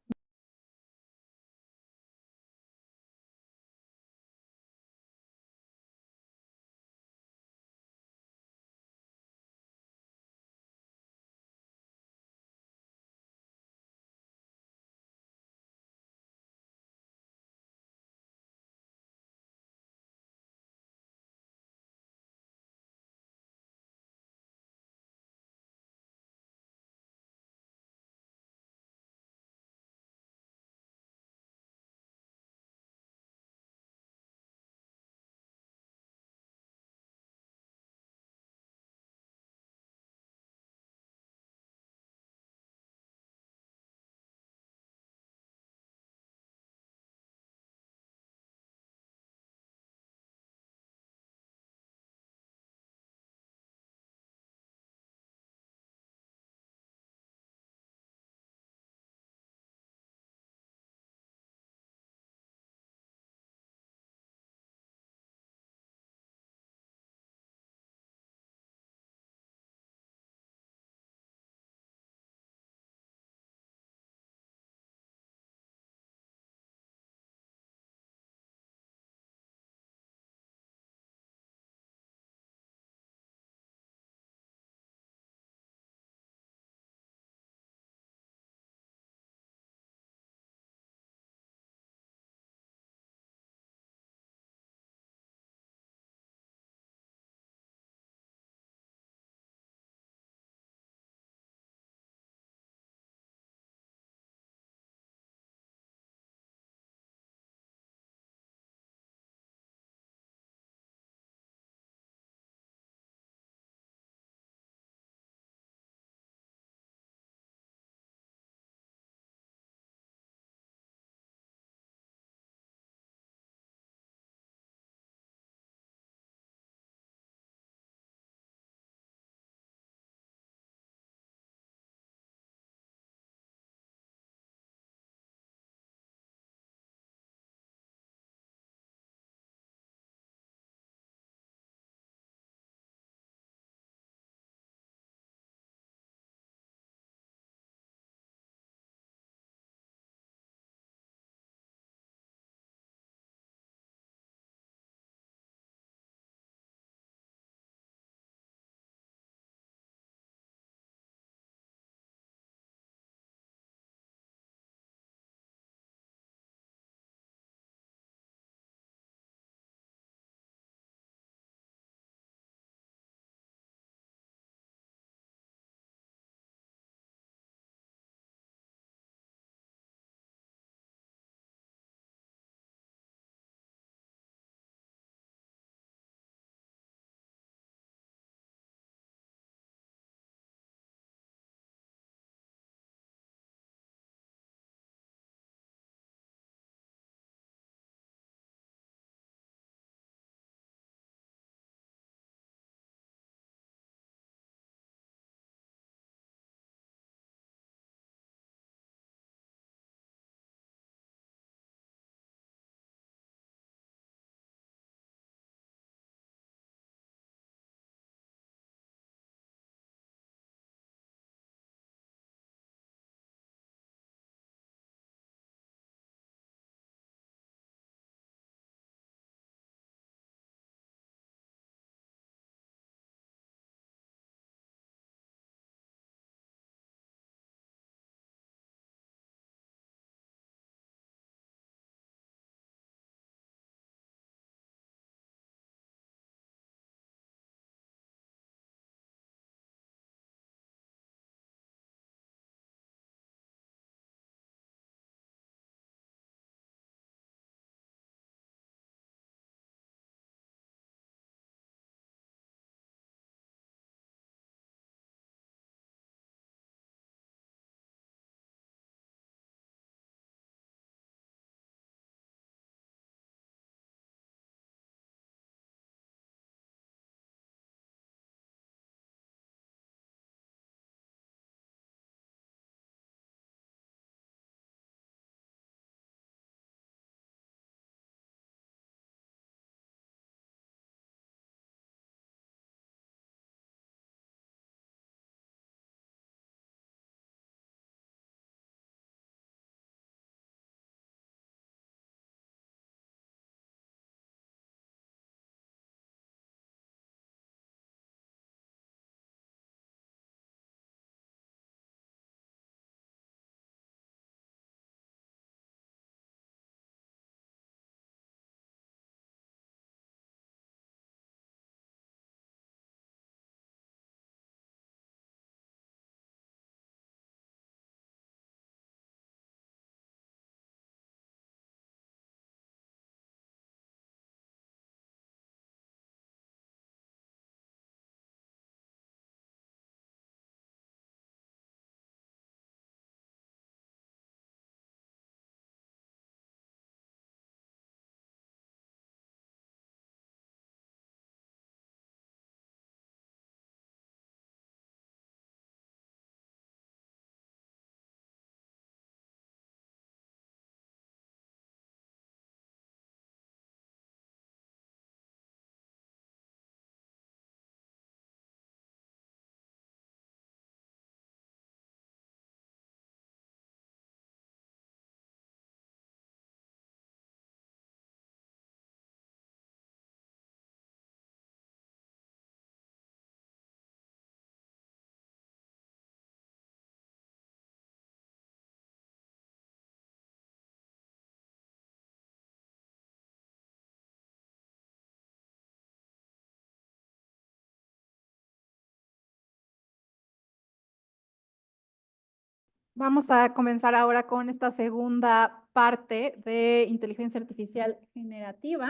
Vamos a comenzar ahora con esta segunda parte de inteligencia artificial generativa.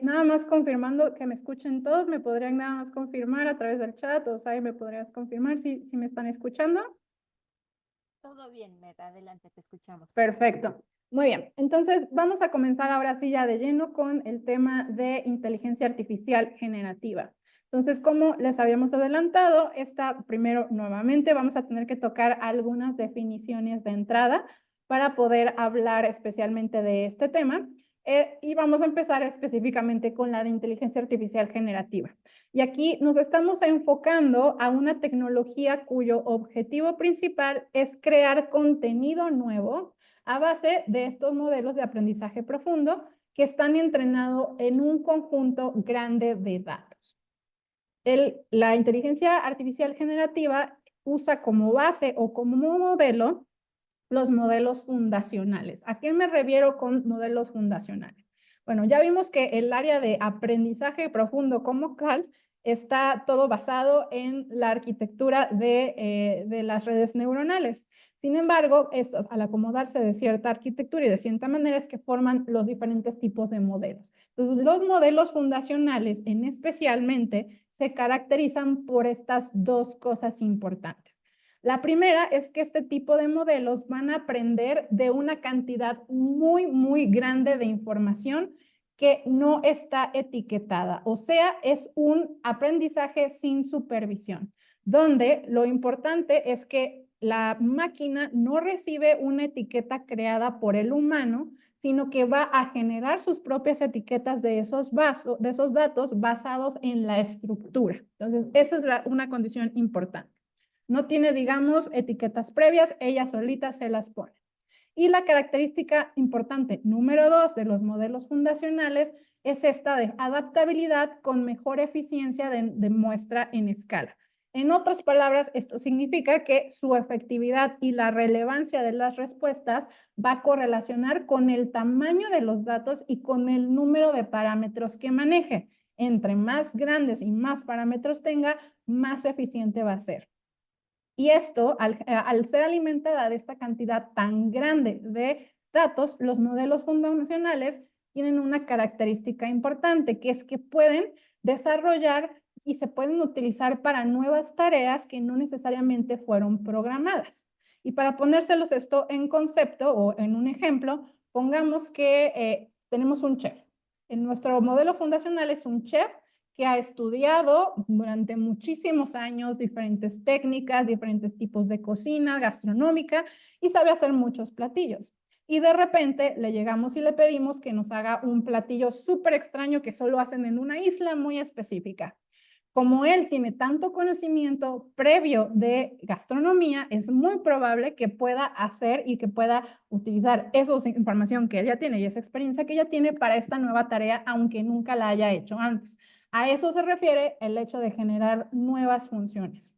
Nada más confirmando que me escuchen todos, me podrían nada más confirmar a través del chat, o sea, me podrías confirmar si me están escuchando. Todo bien, Met, adelante, te escuchamos. Perfecto. Muy bien. Entonces, vamos a comenzar ahora sí ya de lleno con el tema de inteligencia artificial generativa. Entonces, como les habíamos adelantado, primero nuevamente vamos a tener que tocar algunas definiciones de entrada para poder hablar especialmente de este tema. Y vamos a empezar específicamente con la de inteligencia artificial generativa. Y aquí nos estamos enfocando a una tecnología cuyo objetivo principal es crear contenido nuevo a base de estos modelos de aprendizaje profundo que están entrenados en un conjunto grande de datos. La inteligencia artificial generativa usa como base o como modelo los modelos fundacionales. ¿A qué me refiero con modelos fundacionales? Bueno, ya vimos que el área de aprendizaje profundo como tal está todo basado en la arquitectura de las redes neuronales. Sin embargo, estos, al acomodarse de cierta arquitectura y de cierta manera, es que forman los diferentes tipos de modelos. Entonces, los modelos fundacionales, en especialmente, se caracterizan por estas dos cosas importantes. La primera es que este tipo de modelos van a aprender de una cantidad muy, muy grande de información que no está etiquetada. O sea, es un aprendizaje sin supervisión, donde lo importante es que la máquina no recibe una etiqueta creada por el humano, sino que va a generar sus propias etiquetas de esos datos basados en la estructura. Entonces, esa es una condición importante. No tiene, digamos, etiquetas previas, ella solita se las pone. Y la característica importante número 2 de los modelos fundacionales es esta de adaptabilidad con mejor eficiencia de muestra en escala. En otras palabras, esto significa que su efectividad y la relevancia de las respuestas va a correlacionar con el tamaño de los datos y con el número de parámetros que maneje. Entre más grandes y más parámetros tenga, más eficiente va a ser. Y esto, al ser alimentada de esta cantidad tan grande de datos, los modelos fundacionales tienen una característica importante, que es que pueden desarrollar y se pueden utilizar para nuevas tareas que no necesariamente fueron programadas. Y para ponérselos esto en concepto o en un ejemplo, pongamos que tenemos un chef. En nuestro modelo fundacional es un chef que ha estudiado durante muchísimos años diferentes técnicas, diferentes tipos de cocina gastronómica y sabe hacer muchos platillos. Y de repente le llegamos y le pedimos que nos haga un platillo súper extraño que solo hacen en una isla muy específica. Como él tiene tanto conocimiento previo de gastronomía, es muy probable que pueda hacer y que pueda utilizar esa información que él ya tiene y esa experiencia que ella tiene para esta nueva tarea, aunque nunca la haya hecho antes. A eso se refiere el hecho de generar nuevas funciones.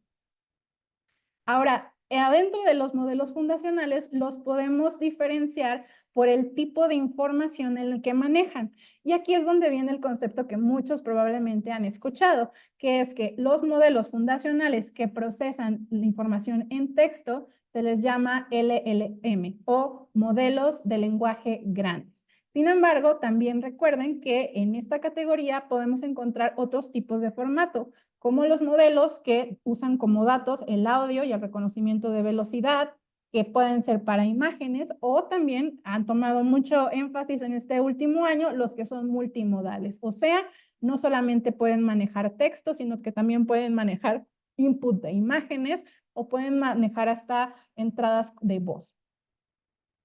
Ahora, adentro de los modelos fundacionales los podemos diferenciar por el tipo de información en el que manejan. Y aquí es donde viene el concepto que muchos probablemente han escuchado, que es que los modelos fundacionales que procesan la información en texto se les llama LLM o modelos de lenguaje grandes. Sin embargo, también recuerden que en esta categoría podemos encontrar otros tipos de formato, como los modelos que usan como datos el audio y el reconocimiento de velocidad, que pueden ser para imágenes, o también han tomado mucho énfasis en este último año los que son multimodales. O sea, no solamente pueden manejar texto, sino que también pueden manejar input de imágenes o pueden manejar hasta entradas de voz.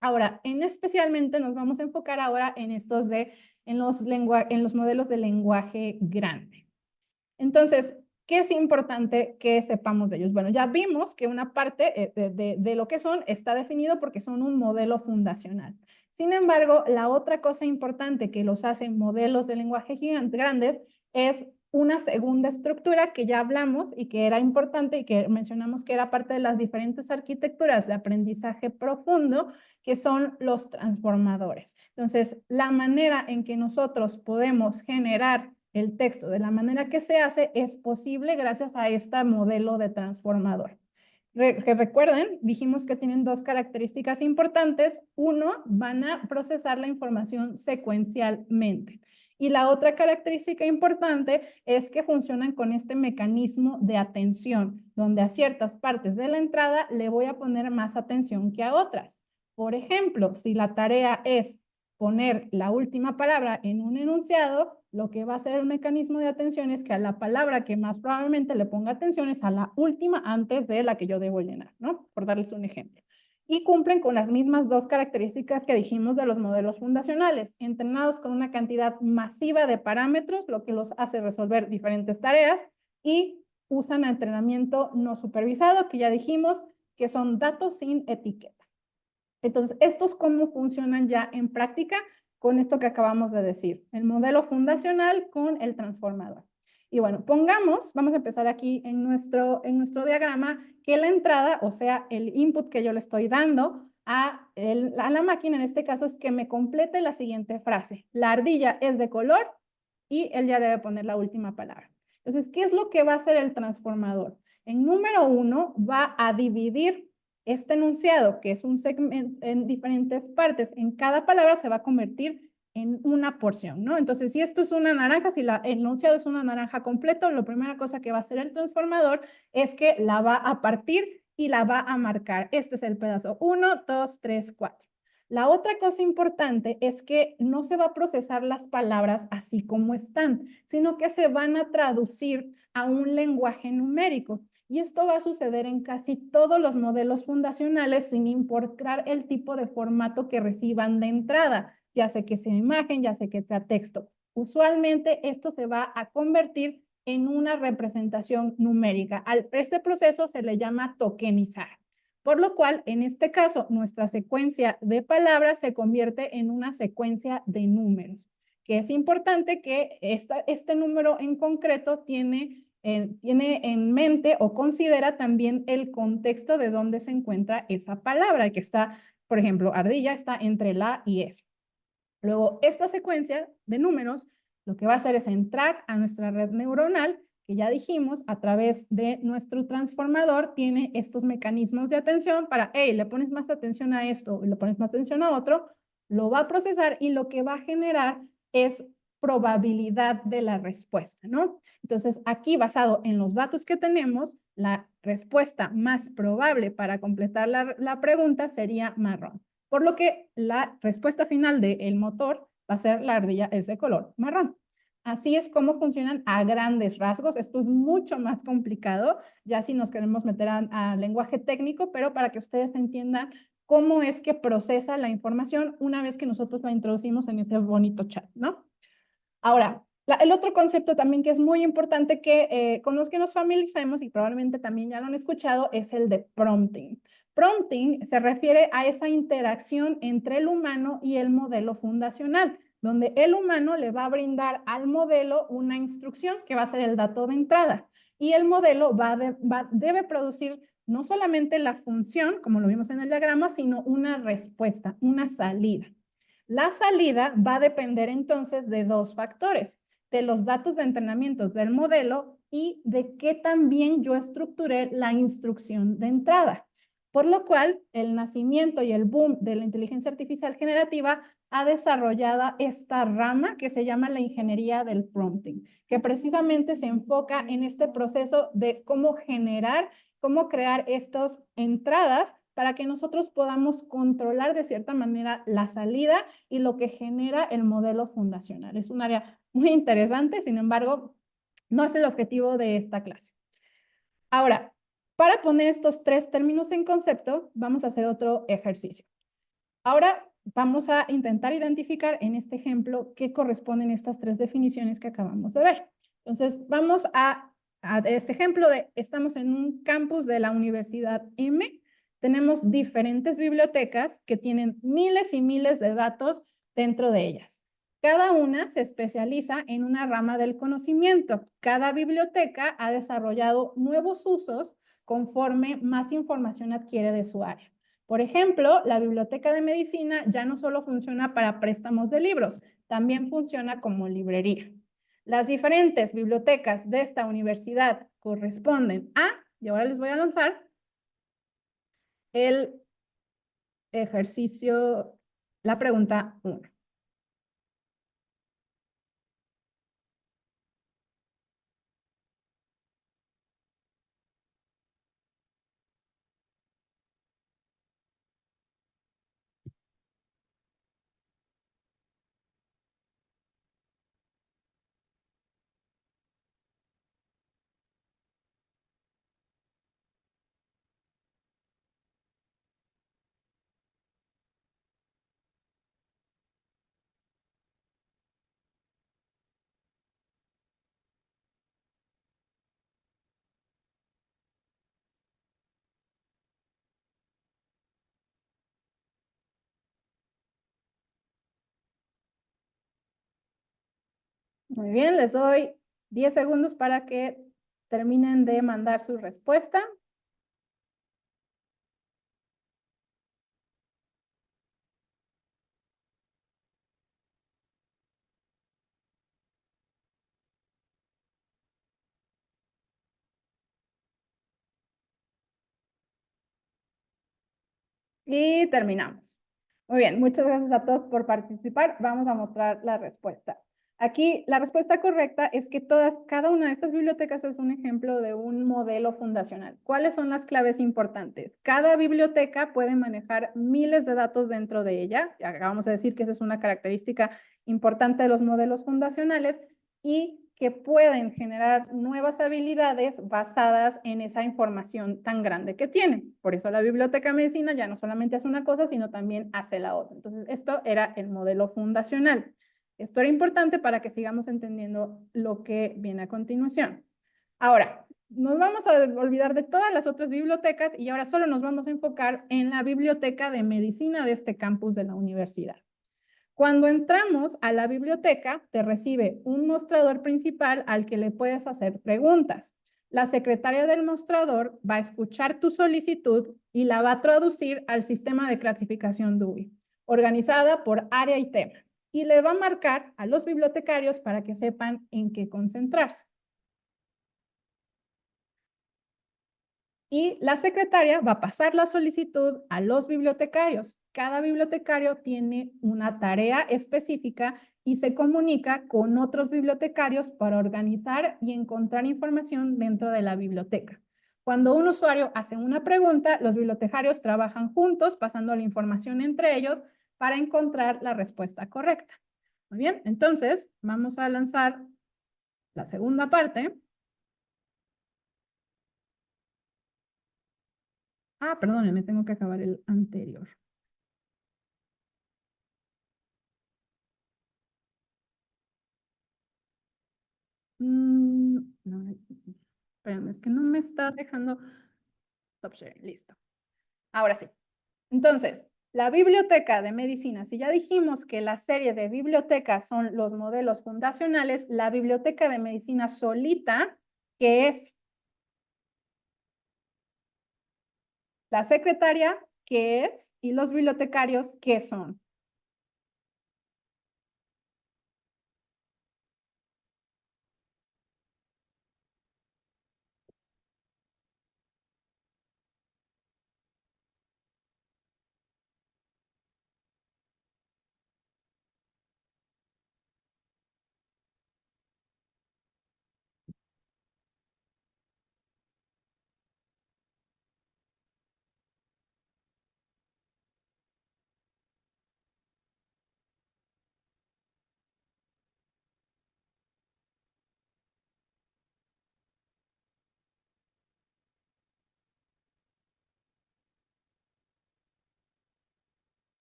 Ahora, especialmente nos vamos a enfocar ahora en los modelos de lenguaje grande. Entonces, ¿qué es importante que sepamos de ellos? Bueno, ya vimos que una parte de lo que son está definido porque son un modelo fundacional. Sin embargo, la otra cosa importante que los hace modelos de lenguaje grandes es una segunda estructura que ya hablamos y que era importante y que mencionamos que era parte de las diferentes arquitecturas de aprendizaje profundo, que son los transformadores. Entonces, la manera en que nosotros podemos generar el texto de la manera que se hace es posible gracias a este modelo de transformador. Que recuerden, dijimos que tienen dos características importantes. Uno, van a procesar la información secuencialmente. Y la otra característica importante es que funcionan con este mecanismo de atención, donde a ciertas partes de la entrada le voy a poner más atención que a otras. Por ejemplo, si la tarea es poner la última palabra en un enunciado, lo que va a hacer el mecanismo de atención es que a la palabra que más probablemente le ponga atención es a la última antes de la que yo debo llenar, ¿no? Por darles un ejemplo. Y cumplen con las mismas dos características que dijimos de los modelos fundacionales, entrenados con una cantidad masiva de parámetros, lo que los hace resolver diferentes tareas, y usan entrenamiento no supervisado, que ya dijimos que son datos sin etiqueta. Entonces, estos cómo funcionan ya en práctica con esto que acabamos de decir, el modelo fundacional con el transformador. Y bueno, vamos a empezar aquí en nuestro diagrama, que la entrada, o sea, el input que yo le estoy dando a la máquina, en este caso, es que me complete la siguiente frase. La ardilla es de color y él ya debe poner la última palabra. Entonces, ¿qué es lo que va a hacer el transformador? En número 1 va a dividir este enunciado, que es un segmento en diferentes partes. En cada palabra se va a convertir en una porción, ¿no? Entonces, si esto es una naranja, si el enunciado es una naranja completo, la primera cosa que va a hacer el transformador es que la va a partir y la va a marcar. Este es el pedazo 1, 2, 3, 4. La otra cosa importante es que no se va a procesar las palabras así como están, sino que se van a traducir a un lenguaje numérico. Y esto va a suceder en casi todos los modelos fundacionales sin importar el tipo de formato que reciban de entrada, ya sea que sea imagen, ya sea que sea texto. Usualmente esto se va a convertir en una representación numérica. A este proceso se le llama tokenizar. Por lo cual, en este caso, nuestra secuencia de palabras se convierte en una secuencia de números, que es importante que este número en concreto tiene en mente o considera también el contexto de dónde se encuentra esa palabra, que está, por ejemplo, ardilla está entre la y es. Luego, esta secuencia de números lo que va a hacer es entrar a nuestra red neuronal, que ya dijimos, a través de nuestro transformador, tiene estos mecanismos de atención para, hey, le pones más atención a esto y le pones más atención a otro, lo va a procesar y lo que va a generar es probabilidad de la respuesta, ¿no? Entonces, aquí basado en los datos que tenemos, la respuesta más probable para completar la pregunta sería marrón. Por lo que la respuesta final del motor va a ser la ardilla es de color marrón. Así es como funcionan a grandes rasgos. Esto es mucho más complicado, ya si nos queremos meter a lenguaje técnico, pero para que ustedes entiendan cómo es que procesa la información una vez que nosotros la introducimos en este bonito chat, ¿no? Ahora, el otro concepto también que es muy importante que con los que nos familiarizamos y probablemente también ya lo han escuchado es el de prompting. Prompting se refiere a esa interacción entre el humano y el modelo fundacional, donde el humano le va a brindar al modelo una instrucción que va a ser el dato de entrada y el modelo debe producir no solamente la función, como lo vimos en el diagrama, sino una respuesta, una salida. La salida va a depender entonces de dos factores, de los datos de entrenamiento del modelo y de qué también yo estructuré la instrucción de entrada. Por lo cual, el nacimiento y el boom de la inteligencia artificial generativa ha desarrollado esta rama que se llama la ingeniería del prompting, que precisamente se enfoca en este proceso de cómo generar, cómo crear estas entradas para que nosotros podamos controlar de cierta manera la salida y lo que genera el modelo fundacional. Es un área muy interesante, sin embargo, no es el objetivo de esta clase. Ahora, para poner estos tres términos en concepto, vamos a hacer otro ejercicio. Ahora vamos a intentar identificar en este ejemplo qué corresponden estas tres definiciones que acabamos de ver. Entonces, vamos a este ejemplo de, estamos en un campus de la Universidad M. Tenemos diferentes bibliotecas que tienen miles y miles de datos dentro de ellas. Cada una se especializa en una rama del conocimiento. Cada biblioteca ha desarrollado nuevos usos conforme más información adquiere de su área. Por ejemplo, la biblioteca de medicina ya no solo funciona para préstamos de libros, también funciona como librería. Las diferentes bibliotecas de esta universidad corresponden a, y ahora les voy a lanzar, el ejercicio, la pregunta 1. Muy bien, les doy 10 segundos para que terminen de mandar su respuesta. Y terminamos. Muy bien, muchas gracias a todos por participar. Vamos a mostrar la respuesta. Aquí la respuesta correcta es que cada una de estas bibliotecas es un ejemplo de un modelo fundacional. ¿Cuáles son las claves importantes? Cada biblioteca puede manejar miles de datos dentro de ella. Vamos a decir que esa es una característica importante de los modelos fundacionales y que pueden generar nuevas habilidades basadas en esa información tan grande que tienen. Por eso la biblioteca de medicina ya no solamente hace una cosa, sino también hace la otra. Entonces, esto era el modelo fundacional. Esto era importante para que sigamos entendiendo lo que viene a continuación. Ahora, nos vamos a olvidar de todas las otras bibliotecas y ahora solo nos vamos a enfocar en la biblioteca de medicina de este campus de la universidad. Cuando entramos a la biblioteca, te recibe un mostrador principal al que le puedes hacer preguntas. La secretaria del mostrador va a escuchar tu solicitud y la va a traducir al sistema de clasificación Dewey, organizada por área y tema, y le va a marcar a los bibliotecarios para que sepan en qué concentrarse. Y la secretaria va a pasar la solicitud a los bibliotecarios. Cada bibliotecario tiene una tarea específica y se comunica con otros bibliotecarios para organizar y encontrar información dentro de la biblioteca. Cuando un usuario hace una pregunta, los bibliotecarios trabajan juntos, pasando la información entre ellos para encontrar la respuesta correcta. Muy bien, entonces vamos a lanzar la segunda parte. Perdón, me tengo que acabar el anterior. No, espérame, es que no me está dejando stop sharing. Listo. Ahora sí. Entonces, la biblioteca de medicina, si ya dijimos que la serie de bibliotecas son los modelos fundacionales, la biblioteca de medicina solita, que es la secretaria, ¿qué es? Y los bibliotecarios, ¿qué son?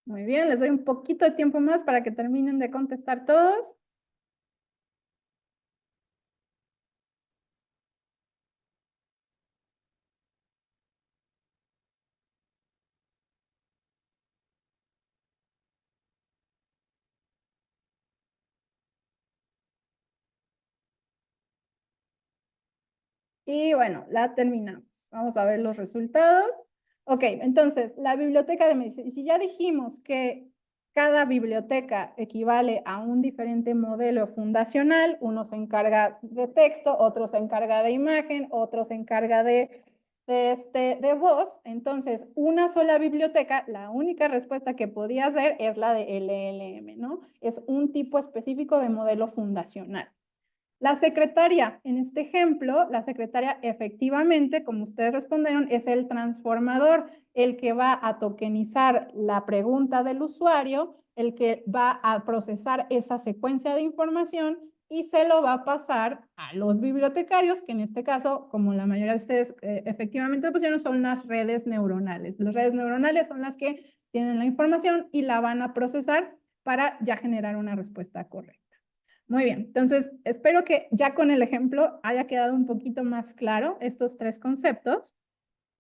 Muy bien, les doy un poquito de tiempo más para que terminen de contestar todos. Y bueno, la terminamos. Vamos a ver los resultados. Ok, entonces, la biblioteca de medicina. Si ya dijimos que cada biblioteca equivale a un diferente modelo fundacional, uno se encarga de texto, otro se encarga de imagen, otro se encarga de de voz, entonces una sola biblioteca, la única respuesta que podía hacer es la de LLM, ¿no? Es un tipo específico de modelo fundacional. La secretaria, en este ejemplo, la secretaria efectivamente, como ustedes respondieron, es el transformador, el que va a tokenizar la pregunta del usuario, el que va a procesar esa secuencia de información y se lo va a pasar a los bibliotecarios, que en este caso, como la mayoría de ustedes efectivamente lo pusieron, son las redes neuronales. Las redes neuronales son las que tienen la información y la van a procesar para ya generar una respuesta correcta. Muy bien, entonces espero que ya con el ejemplo haya quedado un poquito más claro estos tres conceptos.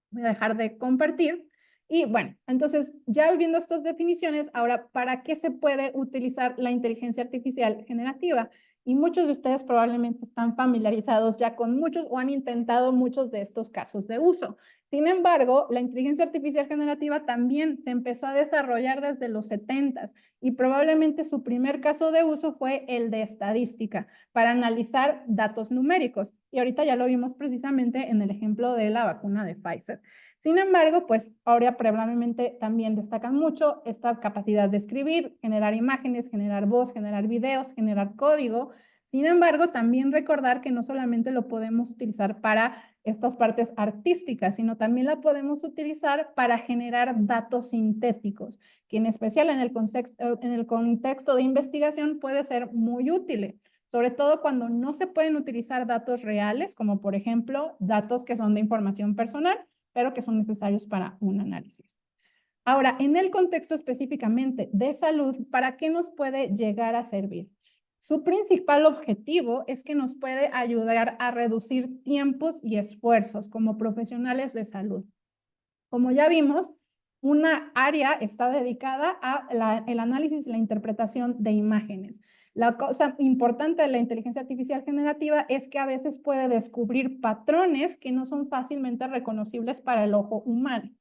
Voy a dejar de compartir. Y bueno, entonces ya viendo estas definiciones, ahora, ¿para qué se puede utilizar la inteligencia artificial generativa? Y muchos de ustedes probablemente están familiarizados ya con muchos o han intentado muchos de estos casos de uso. Sin embargo, la inteligencia artificial generativa también se empezó a desarrollar desde los 70s y probablemente su primer caso de uso fue el de estadística para analizar datos numéricos. Y ahorita ya lo vimos precisamente en el ejemplo de la vacuna de Pfizer. Sin embargo, pues ahora probablemente también destacan mucho esta capacidad de escribir, generar imágenes, generar voz, generar videos, generar código. Sin embargo, también recordar que no solamente lo podemos utilizar para estas partes artísticas, sino también la podemos utilizar para generar datos sintéticos, que en especial en el contexto de investigación puede ser muy útil, sobre todo cuando no se pueden utilizar datos reales, como por ejemplo datos que son de información personal, pero que son necesarios para un análisis. Ahora, en el contexto específicamente de salud, ¿para qué nos puede llegar a servir? Su principal objetivo es que nos puede ayudar a reducir tiempos y esfuerzos como profesionales de salud. Como ya vimos, una área está dedicada al análisis y la interpretación de imágenes. La cosa importante de la inteligencia artificial generativa es que a veces puede descubrir patrones que no son fácilmente reconocibles para el ojo humano.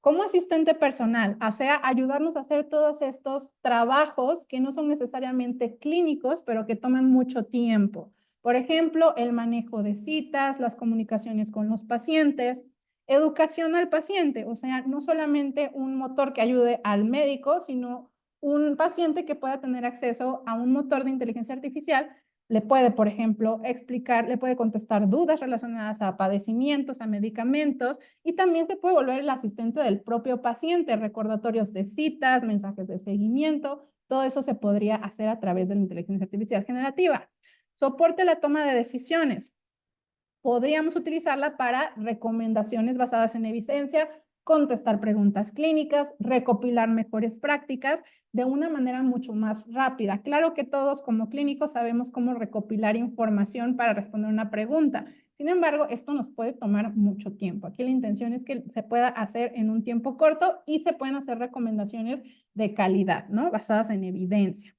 Como asistente personal, o sea, ayudarnos a hacer todos estos trabajos que no son necesariamente clínicos, pero que toman mucho tiempo. Por ejemplo, el manejo de citas, las comunicaciones con los pacientes, educación al paciente, o sea, no solamente un motor que ayude al médico, sino un paciente que pueda tener acceso a un motor de inteligencia artificial, le puede, por ejemplo, explicar, le puede contestar dudas relacionadas a padecimientos, a medicamentos, y también se puede volver el asistente del propio paciente, recordatorios de citas, mensajes de seguimiento, todo eso se podría hacer a través de la inteligencia artificial generativa. Soporte la toma de decisiones. Podríamos utilizarla para recomendaciones basadas en evidencia, contestar preguntas clínicas, recopilar mejores prácticas de una manera mucho más rápida. Claro que todos como clínicos sabemos cómo recopilar información para responder una pregunta. Sin embargo, esto nos puede tomar mucho tiempo. Aquí la intención es que se pueda hacer en un tiempo corto y se pueden hacer recomendaciones de calidad, ¿no? Basadas en evidencia.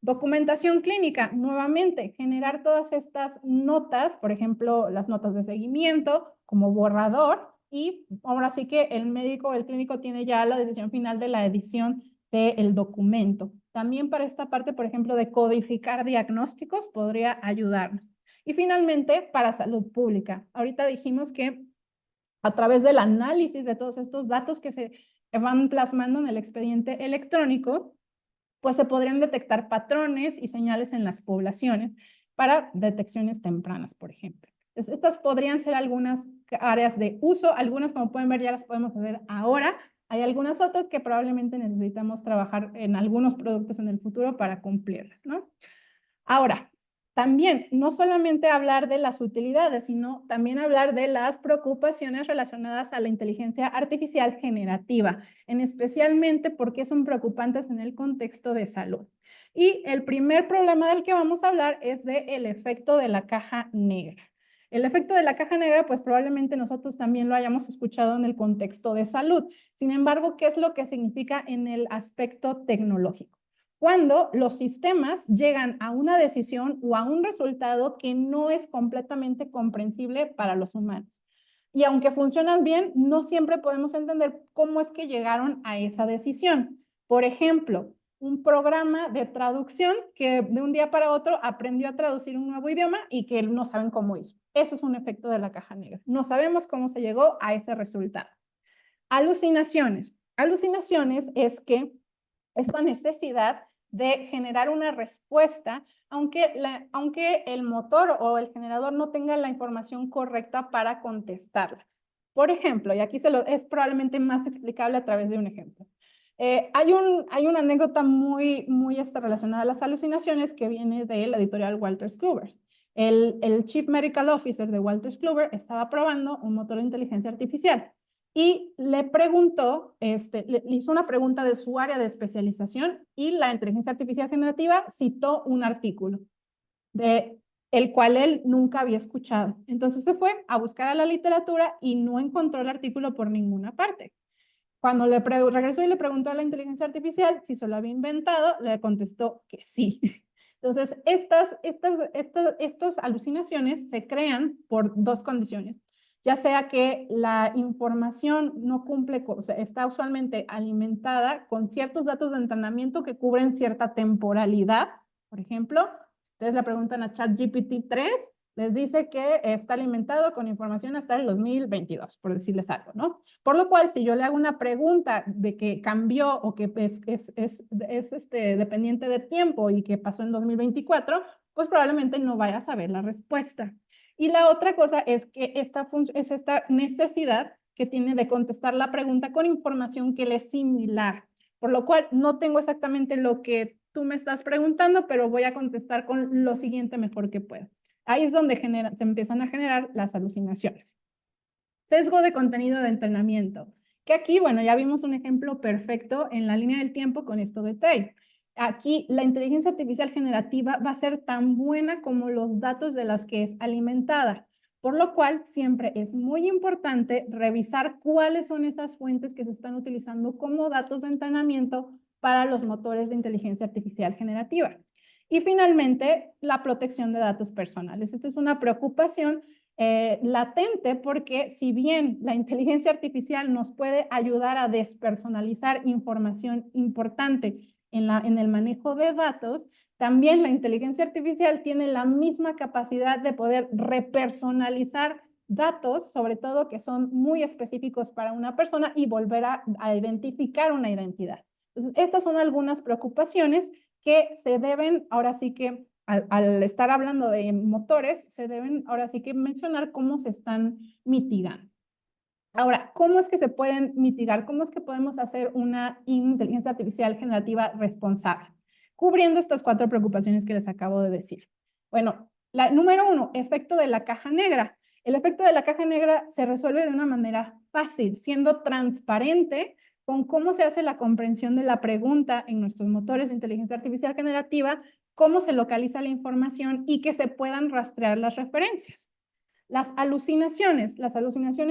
Documentación clínica, nuevamente, generar todas estas notas, por ejemplo, las notas de seguimiento como borrador, y ahora sí que el médico o el clínico tiene ya la decisión final de la edición del documento. También para esta parte, por ejemplo, de codificar diagnósticos podría ayudarnos. Y finalmente, para salud pública. Ahorita dijimos que a través del análisis de todos estos datos que se van plasmando en el expediente electrónico, pues se podrían detectar patrones y señales en las poblaciones para detecciones tempranas, por ejemplo. Entonces, estas podrían ser algunas áreas de uso, algunas como pueden ver ya las podemos hacer ahora, hay algunas otras que probablemente necesitamos trabajar en algunos productos en el futuro para cumplirlas, ¿no? Ahora, también no solamente hablar de las utilidades, sino también hablar de las preocupaciones relacionadas a la inteligencia artificial generativa, especialmente porque son preocupantes en el contexto de salud. Y el primer problema del que vamos a hablar es del efecto de la caja negra. El efecto de la caja negra, pues probablemente nosotros también lo hayamos escuchado en el contexto de salud. Sin embargo, ¿qué es lo que significa en el aspecto tecnológico? Cuando los sistemas llegan a una decisión o a un resultado que no es completamente comprensible para los humanos. Y aunque funcionan bien, no siempre podemos entender cómo es que llegaron a esa decisión. Por ejemplo, un programa de traducción que de un día para otro aprendió a traducir un nuevo idioma y que no saben cómo hizo. Eso es un efecto de la caja negra. No sabemos cómo se llegó a ese resultado. Alucinaciones. Alucinaciones es que esta necesidad de generar una respuesta, aunque el motor o el generador no tenga la información correcta para contestarla. Por ejemplo, y aquí es probablemente más explicable a través de un ejemplo. Hay una anécdota muy relacionada a las alucinaciones que viene de la editorial Wolters Kluwer. El Chief Medical Officer de Wolters Kluwer estaba probando un motor de inteligencia artificial y le preguntó, le hizo una pregunta de su área de especialización y la inteligencia artificial generativa citó un artículo de el cual él nunca había escuchado. Entonces se fue a buscar a la literatura y no encontró el artículo por ninguna parte. Cuando regresó y le preguntó a la inteligencia artificial si se lo había inventado, le contestó que sí. Entonces, estas alucinaciones se crean por dos condiciones. Ya sea que la información no cumple, o sea, está usualmente alimentada con ciertos datos de entrenamiento que cubren cierta temporalidad. Por ejemplo, ustedes le preguntan a ChatGPT 3, les dice que está alimentado con información hasta el 2022, por decirles algo, ¿no? Por lo cual, si yo le hago una pregunta de que cambió o que es dependiente de tiempo y que pasó en 2024, pues probablemente no vaya a saber la respuesta. Y la otra cosa es que esta necesidad que tiene de contestar la pregunta con información que le es similar, por lo cual no tengo exactamente lo que tú me estás preguntando, pero voy a contestar con lo siguiente mejor que pueda. Ahí es donde se empiezan a generar las alucinaciones. Sesgo de contenido de entrenamiento, que aquí, bueno, ya vimos un ejemplo perfecto en la línea del tiempo con esto de Tay. Aquí la inteligencia artificial generativa va a ser tan buena como los datos de las que es alimentada, por lo cual siempre es muy importante revisar cuáles son esas fuentes que se están utilizando como datos de entrenamiento para los motores de inteligencia artificial generativa. Y finalmente, la protección de datos personales. Esto es una preocupación latente porque si bien la inteligencia artificial nos puede ayudar a despersonalizar información importante en el manejo de datos, también la inteligencia artificial tiene la misma capacidad de poder repersonalizar datos, sobre todo que son muy específicos para una persona y volver a identificar una identidad. Entonces, estas son algunas preocupaciones que se deben, ahora sí que al estar hablando de motores, se deben ahora sí que mencionar cómo se están mitigando. Ahora, ¿cómo es que se pueden mitigar? ¿Cómo es que podemos hacer una inteligencia artificial generativa responsable? Cubriendo estas 4 preocupaciones que les acabo de decir. Bueno, número 1, efecto de la caja negra. El efecto de la caja negra se resuelve de una manera fácil, siendo transparente con cómo se hace la comprensión de la pregunta en nuestros motores de inteligencia artificial generativa, cómo se localiza la información y que se puedan rastrear las referencias. Las alucinaciones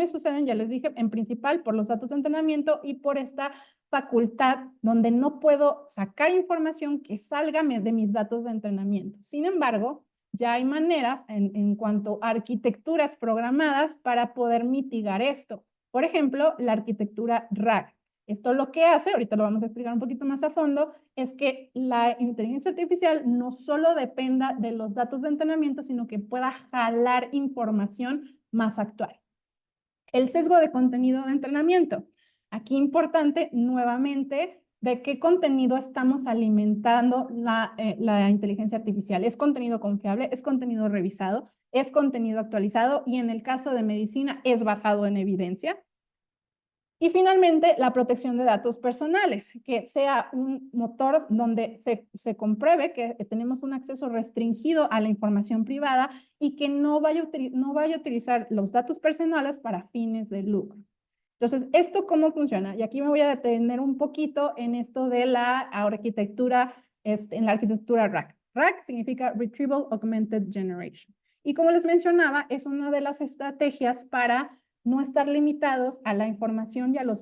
suceden, ya les dije, en principal por los datos de entrenamiento y por esta facultad donde no puedo sacar información que salga de mis datos de entrenamiento. Sin embargo, ya hay maneras en cuanto a arquitecturas programadas para poder mitigar esto. Por ejemplo, la arquitectura RAG. Esto lo que hace, ahorita lo vamos a explicar un poquito más a fondo, es que la inteligencia artificial no solo dependa de los datos de entrenamiento, sino que pueda jalar información más actual. El sesgo de contenido de entrenamiento. Aquí importante, nuevamente, de qué contenido estamos alimentando la inteligencia artificial. ¿Es contenido confiable? ¿Es contenido revisado? ¿Es contenido actualizado? Y en el caso de medicina, ¿es basado en evidencia? Y finalmente, la protección de datos personales, que sea un motor donde se compruebe que tenemos un acceso restringido a la información privada y que no vaya a utilizar los datos personales para fines de lucro. Entonces, ¿esto cómo funciona? Y aquí me voy a detener un poquito en esto de la arquitectura, en la arquitectura RAG. RAG significa Retrieval Augmented Generation. Y como les mencionaba, es una de las estrategias para no estar limitados a la información y a los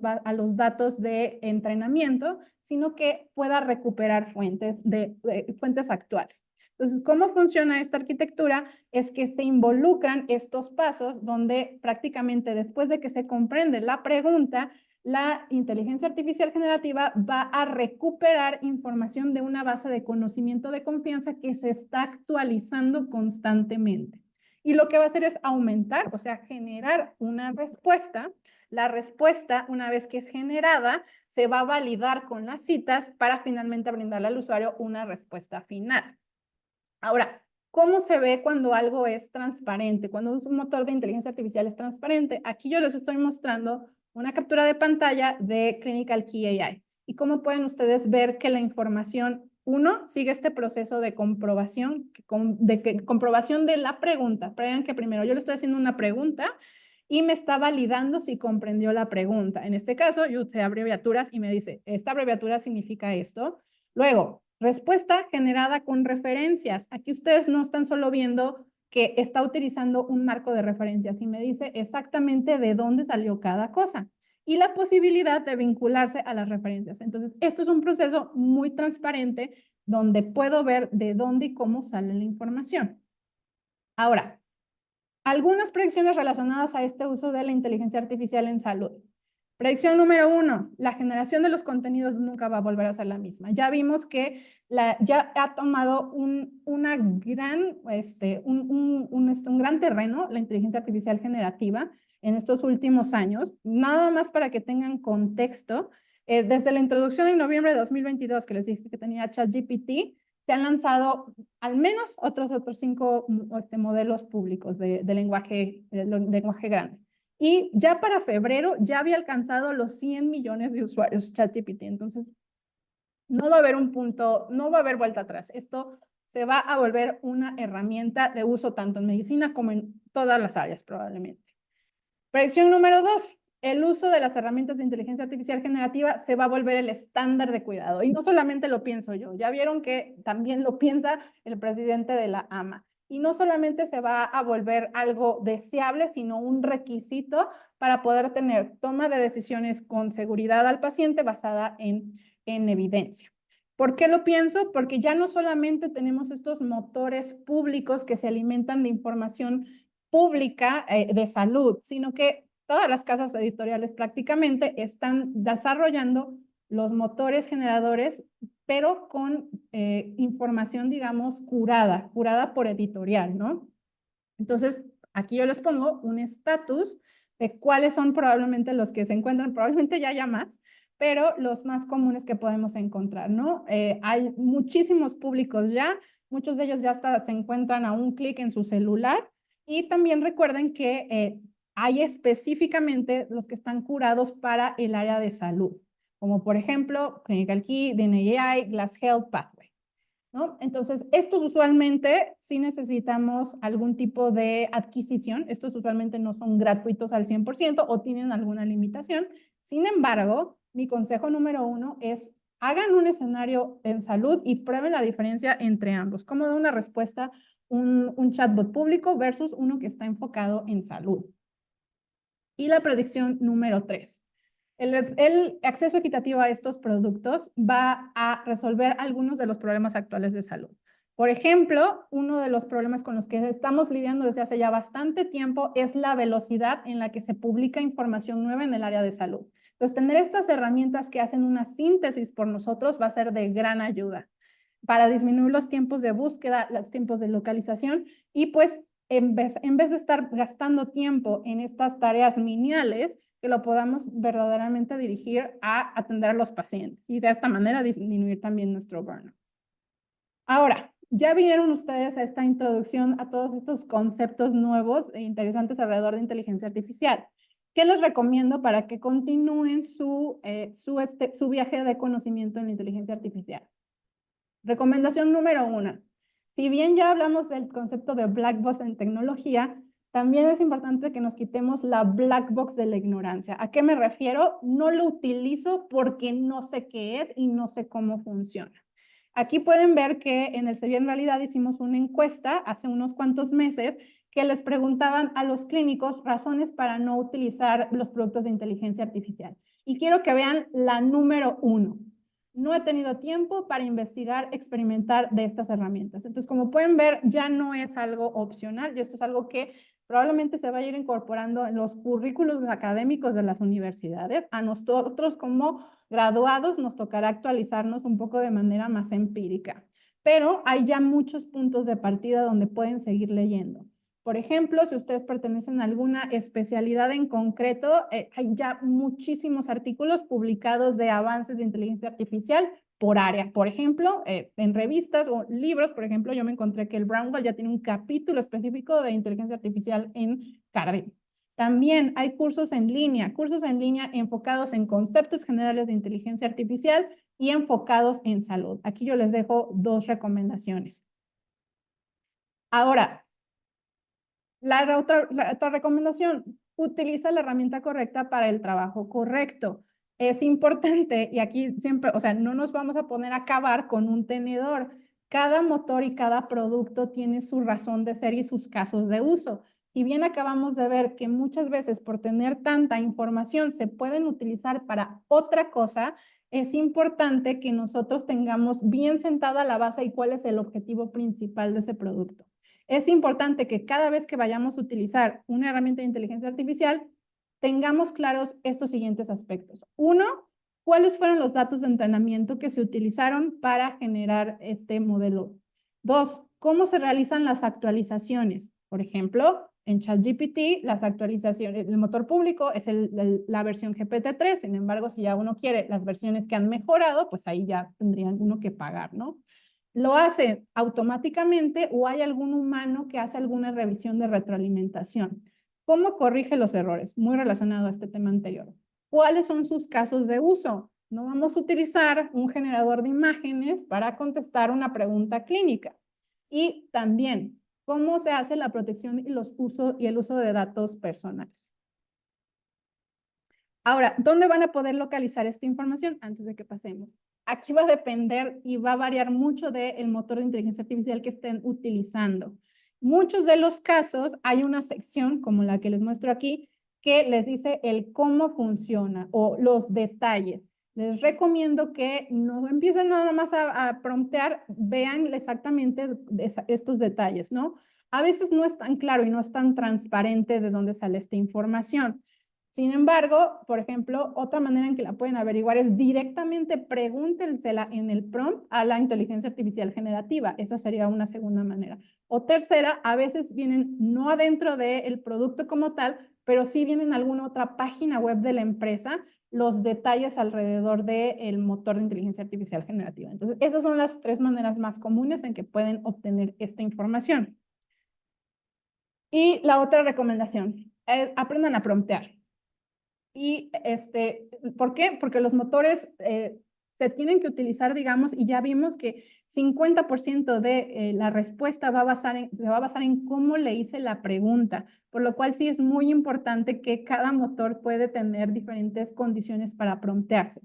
datos de entrenamiento, sino que pueda recuperar fuentes actuales. Entonces, ¿cómo funciona esta arquitectura? Es que se involucran estos pasos donde prácticamente después de que se comprende la pregunta, la inteligencia artificial generativa va a recuperar información de una base de conocimiento de confianza que se está actualizando constantemente. Y lo que va a hacer es aumentar, o sea, generar una respuesta. La respuesta, una vez que es generada, se va a validar con las citas para finalmente brindarle al usuario una respuesta final. Ahora, ¿cómo se ve cuando algo es transparente? Cuando un motor de inteligencia artificial es transparente. Aquí yo les estoy mostrando una captura de pantalla de Clinical Key AI. Y cómo pueden ustedes ver que la información, uno, sigue este proceso de comprobación, comprobación de la pregunta. Vean que primero yo le estoy haciendo una pregunta y me está validando si comprendió la pregunta. En este caso, yo usé abreviaturas y me dice, esta abreviatura significa esto. Luego, respuesta generada con referencias. Aquí ustedes no están solo viendo que está utilizando un marco de referencias y me dice exactamente de dónde salió cada cosa y la posibilidad de vincularse a las referencias. Entonces, esto es un proceso muy transparente donde puedo ver de dónde y cómo sale la información. Ahora, algunas predicciones relacionadas a este uso de la inteligencia artificial en salud. Predicción número 1, la generación de los contenidos nunca va a volver a ser la misma. Ya vimos que ya ha tomado un gran terreno la inteligencia artificial generativa en estos últimos años. Nada más para que tengan contexto, desde la introducción en noviembre de 2022, que les dije que tenía ChatGPT, se han lanzado al menos otros 5 modelos públicos de lenguaje grande. Y ya para febrero ya había alcanzado los 100 millones de usuarios ChatGPT. Entonces, no va a haber no va a haber vuelta atrás. Esto se va a volver una herramienta de uso tanto en medicina como en todas las áreas probablemente. Predicción número 2. El uso de las herramientas de inteligencia artificial generativa se va a volver el estándar de cuidado. Y no solamente lo pienso yo, ya vieron que también lo piensa el presidente de la AMA. Y no solamente se va a volver algo deseable, sino un requisito para poder tener toma de decisiones con seguridad al paciente basada en evidencia. ¿Por qué lo pienso? Porque ya no solamente tenemos estos motores públicos que se alimentan de información pública de salud, sino que todas las casas editoriales prácticamente están desarrollando los motores generadores, pero con información, digamos, curada por editorial, ¿no? Entonces, aquí yo les pongo un estatus de cuáles son probablemente los que se encuentran, probablemente ya haya más, pero los más comunes que podemos encontrar, ¿no? Hay muchísimos públicos ya, muchos de ellos ya hasta se encuentran a un clic en su celular, y también recuerden que hay específicamente los que están curados para el área de salud, como por ejemplo, Clinical Key, DNA AI, Glass Health Pathway, ¿no? Entonces, estos usualmente sí necesitamos algún tipo de adquisición. Estos usualmente no son gratuitos al 100% o tienen alguna limitación. Sin embargo, mi consejo número 1 es hagan un escenario en salud y prueben la diferencia entre ambos. Cómo da una respuesta un chatbot público versus uno que está enfocado en salud. Y la predicción número 3. El acceso equitativo a estos productos va a resolver algunos de los problemas actuales de salud. Por ejemplo, uno de los problemas con los que estamos lidiando desde hace ya bastante tiempo es la velocidad en la que se publica información nueva en el área de salud. Entonces, tener estas herramientas que hacen una síntesis por nosotros va a ser de gran ayuda para disminuir los tiempos de búsqueda, los tiempos de localización y pues en vez de estar gastando tiempo en estas tareas meniales, que lo podamos verdaderamente dirigir a atender a los pacientes y de esta manera disminuir también nuestro burnout. Ahora, ya vinieron ustedes a esta introducción a todos estos conceptos nuevos e interesantes alrededor de inteligencia artificial. ¿Qué les recomiendo para que continúen su viaje de conocimiento en la inteligencia artificial? Recomendación número 1. Si bien ya hablamos del concepto de black box en tecnología, también es importante que nos quitemos la black box de la ignorancia. ¿A qué me refiero? No lo utilizo porque no sé qué es y no sé cómo funciona. Aquí pueden ver que en el Sevilla en realidad hicimos una encuesta hace unos cuantos meses que les preguntaban a los clínicos razones para no utilizar los productos de inteligencia artificial. Y quiero que vean la número 1. no he tenido tiempo para investigar, experimentar de estas herramientas. Entonces, como pueden ver, ya no es algo opcional, y esto es algo que probablemente se va a ir incorporando en los currículos académicos de las universidades. A nosotros como graduados nos tocará actualizarnos un poco de manera más empírica, pero hay ya muchos puntos de partida donde pueden seguir leyendo. Por ejemplo, si ustedes pertenecen a alguna especialidad en concreto, hay ya muchísimos artículos publicados de avances de inteligencia artificial por área. Por ejemplo, en revistas o libros, por ejemplo, yo me encontré que el Brownwell ya tiene un capítulo específico de inteligencia artificial en Cardi. También hay cursos en línea enfocados en conceptos generales de inteligencia artificial y enfocados en salud. Aquí yo les dejo 2 recomendaciones. Ahora, la otra recomendación, utiliza la herramienta correcta para el trabajo correcto. Es importante, y aquí siempre, o sea, no nos vamos a poner a acabar con un tenedor. Cada motor y cada producto tiene su razón de ser y sus casos de uso. Si bien acabamos de ver que muchas veces por tener tanta información se pueden utilizar para otra cosa, es importante que nosotros tengamos bien sentada la base y cuál es el objetivo principal de ese producto. Es importante que cada vez que vayamos a utilizar una herramienta de inteligencia artificial, tengamos claros estos siguientes aspectos. 1, ¿cuáles fueron los datos de entrenamiento que se utilizaron para generar este modelo? 2, ¿cómo se realizan las actualizaciones? Por ejemplo, en ChatGPT, las actualizaciones, el motor público es la versión GPT-3, sin embargo, si ya uno quiere las versiones que han mejorado, pues ahí ya tendrían uno que pagar, ¿no? ¿Lo hace automáticamente o hay algún humano que hace alguna revisión de retroalimentación? ¿Cómo corrige los errores? Muy relacionado a este tema anterior. ¿Cuáles son sus casos de uso? No vamos a utilizar un generador de imágenes para contestar una pregunta clínica. Y también, ¿cómo se hace la protección y el uso de datos personales? Ahora, ¿dónde van a poder localizar esta información antes de que pasemos? Aquí va a depender y va a variar mucho del motor de inteligencia artificial que estén utilizando. Muchos de los casos hay una sección como la que les muestro aquí que les dice el cómo funciona o los detalles. Les recomiendo que no empiecen nada más a promptear, vean exactamente estos detalles, ¿no? A veces no es tan claro y no es tan transparente de dónde sale esta información. Sin embargo, por ejemplo, otra manera en que la pueden averiguar es directamente pregúntensela en el prompt a la inteligencia artificial generativa. Esa sería una segunda manera. O tercera, a veces vienen no adentro del producto como tal, pero sí vienen en alguna otra página web de la empresa los detalles alrededor del motor de inteligencia artificial generativa. Entonces, esas son las 3 maneras más comunes en que pueden obtener esta información. Y la otra recomendación, aprendan a promptear. Y ¿por qué? Porque los motores se tienen que utilizar, digamos, y ya vimos que 50% de la respuesta se va a basar en cómo le hice la pregunta, por lo cual sí es muy importante que cada motor puede tener diferentes condiciones para promptearse.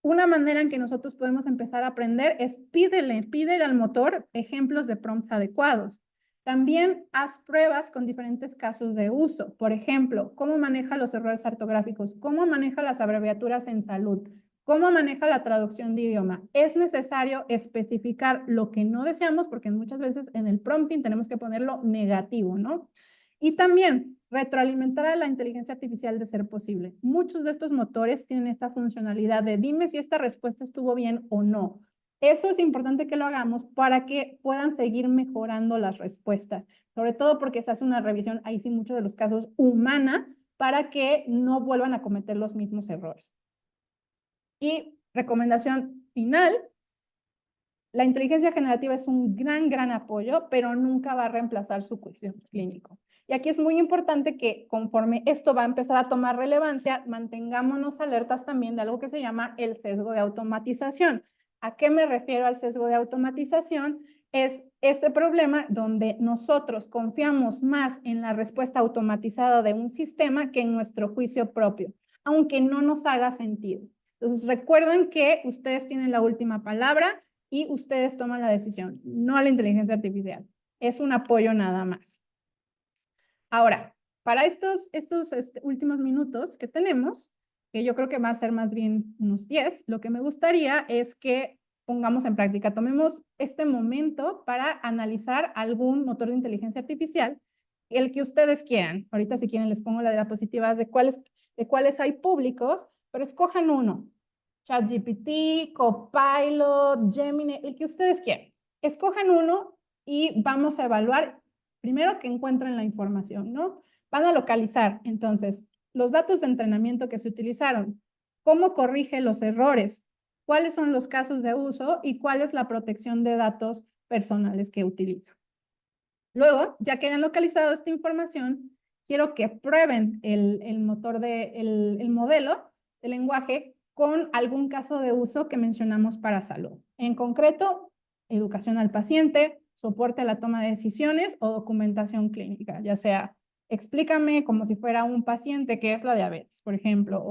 Una manera en que nosotros podemos empezar a aprender es pídele al motor ejemplos de prompts adecuados. También haz pruebas con diferentes casos de uso. Por ejemplo, cómo maneja los errores ortográficos, cómo maneja las abreviaturas en salud, cómo maneja la traducción de idioma. Es necesario especificar lo que no deseamos porque muchas veces en el prompting tenemos que ponerlo negativo, ¿no? Y también retroalimentar a la inteligencia artificial de ser posible. Muchos de estos motores tienen esta funcionalidad de dime si esta respuesta estuvo bien o no. Eso es importante que lo hagamos para que puedan seguir mejorando las respuestas, sobre todo porque se hace una revisión, ahí sí muchos de los casos, humana, para que no vuelvan a cometer los mismos errores. Y recomendación final, la inteligencia generativa es un gran apoyo, pero nunca va a reemplazar su juicio clínico. Y aquí es muy importante que conforme esto va a empezar a tomar relevancia, mantengámonos alertas también de algo que se llama el sesgo de automatización. ¿A qué me refiero al sesgo de automatización? Es este problema donde nosotros confiamos más en la respuesta automatizada de un sistema que en nuestro juicio propio, aunque no nos haga sentido. Entonces, recuerden que ustedes tienen la última palabra y ustedes toman la decisión, no la inteligencia artificial. Es un apoyo nada más. Ahora, para estos últimos minutos que tenemos, que yo creo que va a ser más bien unos 10, lo que me gustaría es que pongamos en práctica, tomemos este momento para analizar algún motor de inteligencia artificial, el que ustedes quieran. Ahorita si quieren les pongo la diapositiva de cuáles hay públicos, pero escojan uno. ChatGPT, Copilot, Gemini, el que ustedes quieran. Escojan uno y vamos a evaluar primero que encuentren la información, ¿no? Van a localizar, entonces, los datos de entrenamiento que se utilizaron, cómo corrige los errores, cuáles son los casos de uso y cuál es la protección de datos personales que utiliza. Luego, ya que hayan localizado esta información, quiero que prueben el motor el modelo de lenguaje con algún caso de uso que mencionamos para salud. En concreto, educación al paciente, soporte a la toma de decisiones o documentación clínica, ya sea explícame como si fuera un paciente qué es la diabetes, por ejemplo,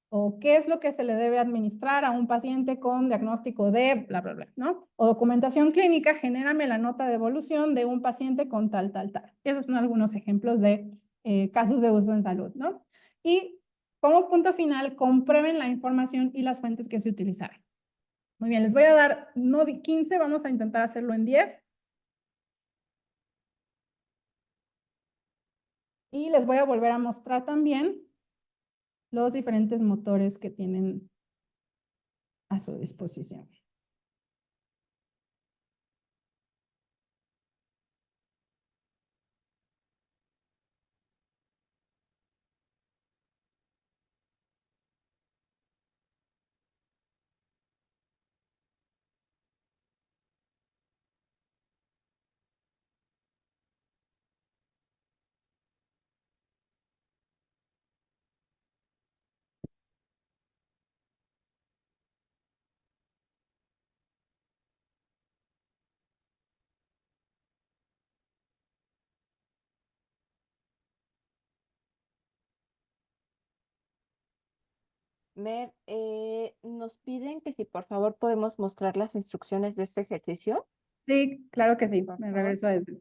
o qué es lo que se le debe administrar a un paciente con diagnóstico de bla, bla, bla, ¿no? O documentación clínica, genérame la nota de evolución de un paciente con tal, tal, tal. Esos son algunos ejemplos de casos de uso en salud, ¿no? Y como punto final, comprueben la información y las fuentes que se utilizaron. Muy bien, les voy a dar, no 15, vamos a intentar hacerlo en 10. Y les voy a volver a mostrar también los diferentes motores que tienen a su disposición. Mer, nos piden que si por favor podemos mostrar las instrucciones de este ejercicio. Sí, claro que sí, Por me favor. regreso a eso.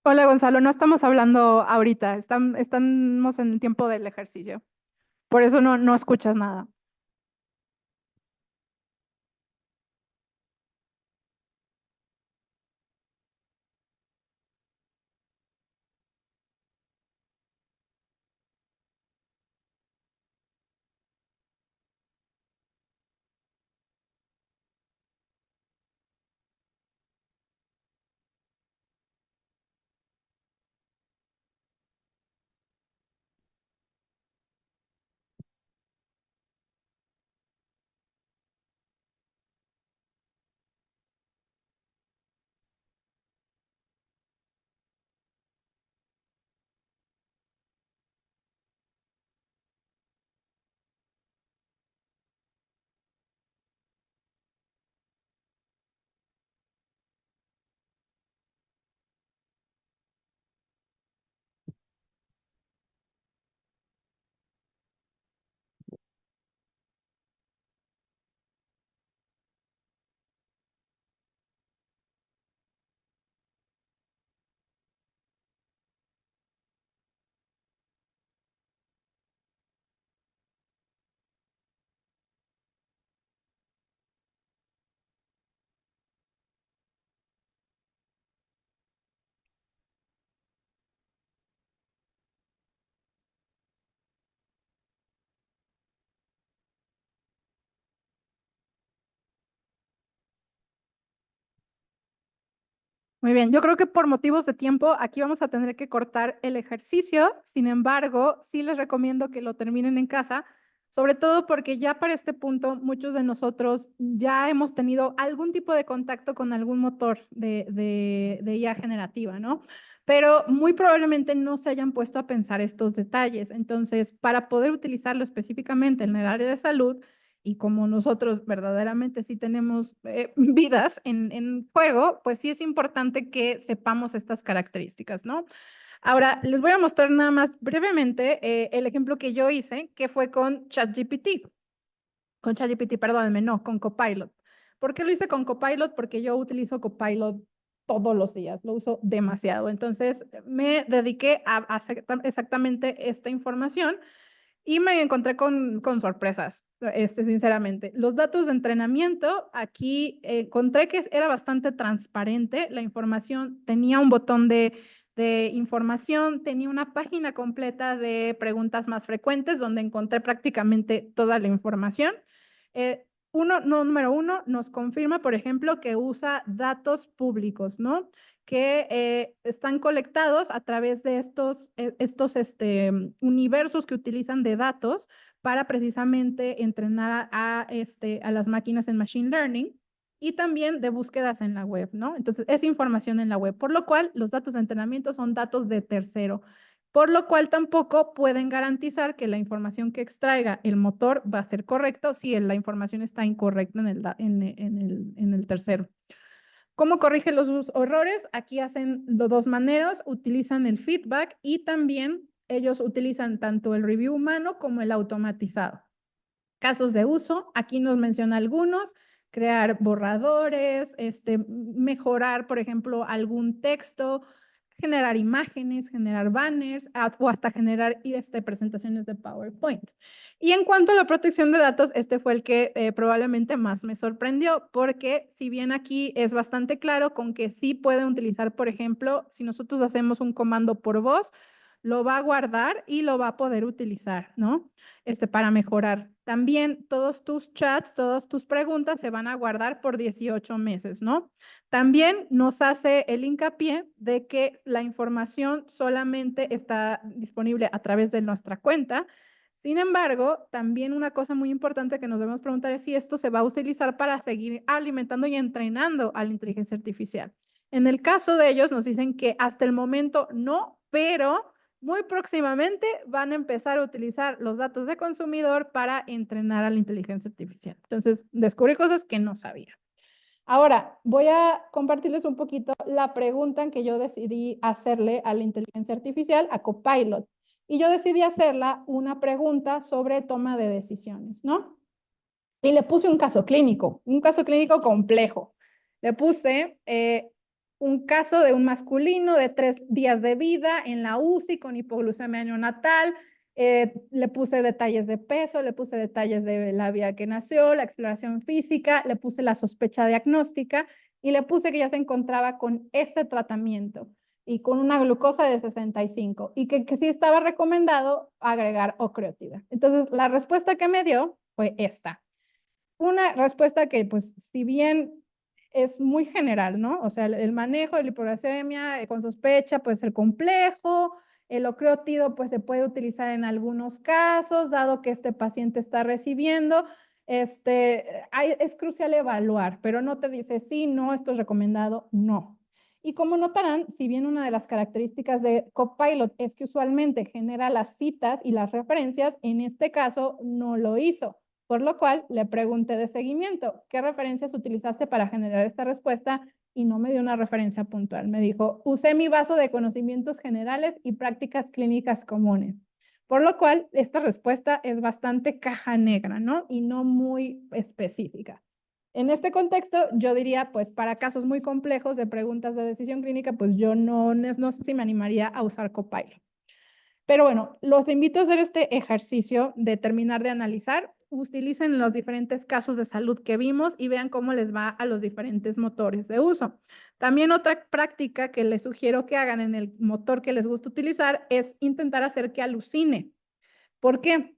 Hola Gonzalo, no estamos hablando ahorita, estamos en el tiempo del ejercicio, por eso no escuchas nada. Muy bien, yo creo que por motivos de tiempo aquí vamos a tener que cortar el ejercicio. Sin embargo, sí les recomiendo que lo terminen en casa, sobre todo porque ya para este punto muchos de nosotros ya hemos tenido algún tipo de contacto con algún motor de IA generativa, ¿no? Pero muy probablemente no se hayan puesto a pensar estos detalles. Entonces, para poder utilizarlo específicamente en el área de salud, y como nosotros verdaderamente sí tenemos vidas en juego, pues sí es importante que sepamos estas características, ¿no? Ahora, les voy a mostrar nada más brevemente el ejemplo que yo hice, que fue con ChatGPT. Con ChatGPT, perdónenme, no, con Copilot. ¿Por qué lo hice con Copilot? Porque yo utilizo Copilot todos los días, lo uso demasiado. Entonces, me dediqué a hacer exactamente esta información y me encontré con sorpresas, sinceramente. Los datos de entrenamiento, aquí encontré que era bastante transparente. La información tenía un botón de información, tenía una página completa de preguntas más frecuentes donde encontré prácticamente toda la información. Número uno, nos confirma, por ejemplo, que usa datos públicos, ¿no? Que están colectados a través de estos universos que utilizan de datos para precisamente entrenar a las máquinas en Machine Learning y también de búsquedas en la web, ¿no? Entonces, es información en la web, por lo cual los datos de entrenamiento son datos de tercero, por lo cual tampoco pueden garantizar que la información que extraiga el motor va a ser correcta si la información está incorrecta en el tercero. ¿Cómo corrige los errores? Aquí hacen de dos maneras, utilizan el feedback y también ellos utilizan tanto el review humano como el automatizado. Casos de uso, aquí nos menciona algunos, crear borradores, mejorar, por ejemplo, algún texto, generar imágenes, generar banners o hasta generar presentaciones de PowerPoint. Y en cuanto a la protección de datos, este fue el que probablemente más me sorprendió, porque si bien aquí es bastante claro con que sí pueden utilizar, por ejemplo, si nosotros hacemos un comando por voz, lo va a guardar y lo va a poder utilizar, ¿no? Para mejorar. También todos tus chats, todas tus preguntas se van a guardar por 18 meses, ¿no? También nos hace el hincapié de que la información solamente está disponible a través de nuestra cuenta. Sin embargo, también una cosa muy importante que nos debemos preguntar es si esto se va a utilizar para seguir alimentando y entrenando a la inteligencia artificial. En el caso de ellos nos dicen que hasta el momento no, pero muy próximamente van a empezar a utilizar los datos de consumidor para entrenar a la inteligencia artificial. Entonces, descubrí cosas que no sabía. Ahora, voy a compartirles un poquito la pregunta que yo decidí hacerle a la inteligencia artificial, a Copilot. Y yo decidí hacerla una pregunta sobre toma de decisiones, ¿no? Y le puse un caso clínico complejo. Le puse un caso de un masculino de 3 días de vida en la UCI con hipoglucemia neonatal. Le puse detalles de peso, le puse detalles de la vía que nació, la exploración física, le puse la sospecha diagnóstica y le puse que ya se encontraba con este tratamiento y con una glucosa de 65 y que sí estaba recomendado agregar ocreotida. Entonces, la respuesta que me dio fue esta. Una respuesta que, pues, si bien es muy general, ¿no? O sea, el manejo de la hipoglucemia con sospecha puede ser complejo, el ocreótido pues se puede utilizar en algunos casos, dado que este paciente está recibiendo, es crucial evaluar, pero no te dice sí, no, esto es recomendado, no. Y como notarán, si bien una de las características de Copilot es que usualmente genera las citas y las referencias, en este caso no lo hizo. Por lo cual le pregunté de seguimiento, ¿qué referencias utilizaste para generar esta respuesta? Y no me dio una referencia puntual. Me dijo, usé mi vaso de conocimientos generales y prácticas clínicas comunes. Por lo cual, esta respuesta es bastante caja negra, ¿no? Y no muy específica. En este contexto, yo diría, pues para casos muy complejos de preguntas de decisión clínica, pues yo no sé si me animaría a usar Copilot. Pero bueno, los invito a hacer este ejercicio de terminar de analizar. Utilicen los diferentes casos de salud que vimos y vean cómo les va a los diferentes motores de uso. También otra práctica que les sugiero que hagan en el motor que les gusta utilizar es intentar hacer que alucine. ¿Por qué?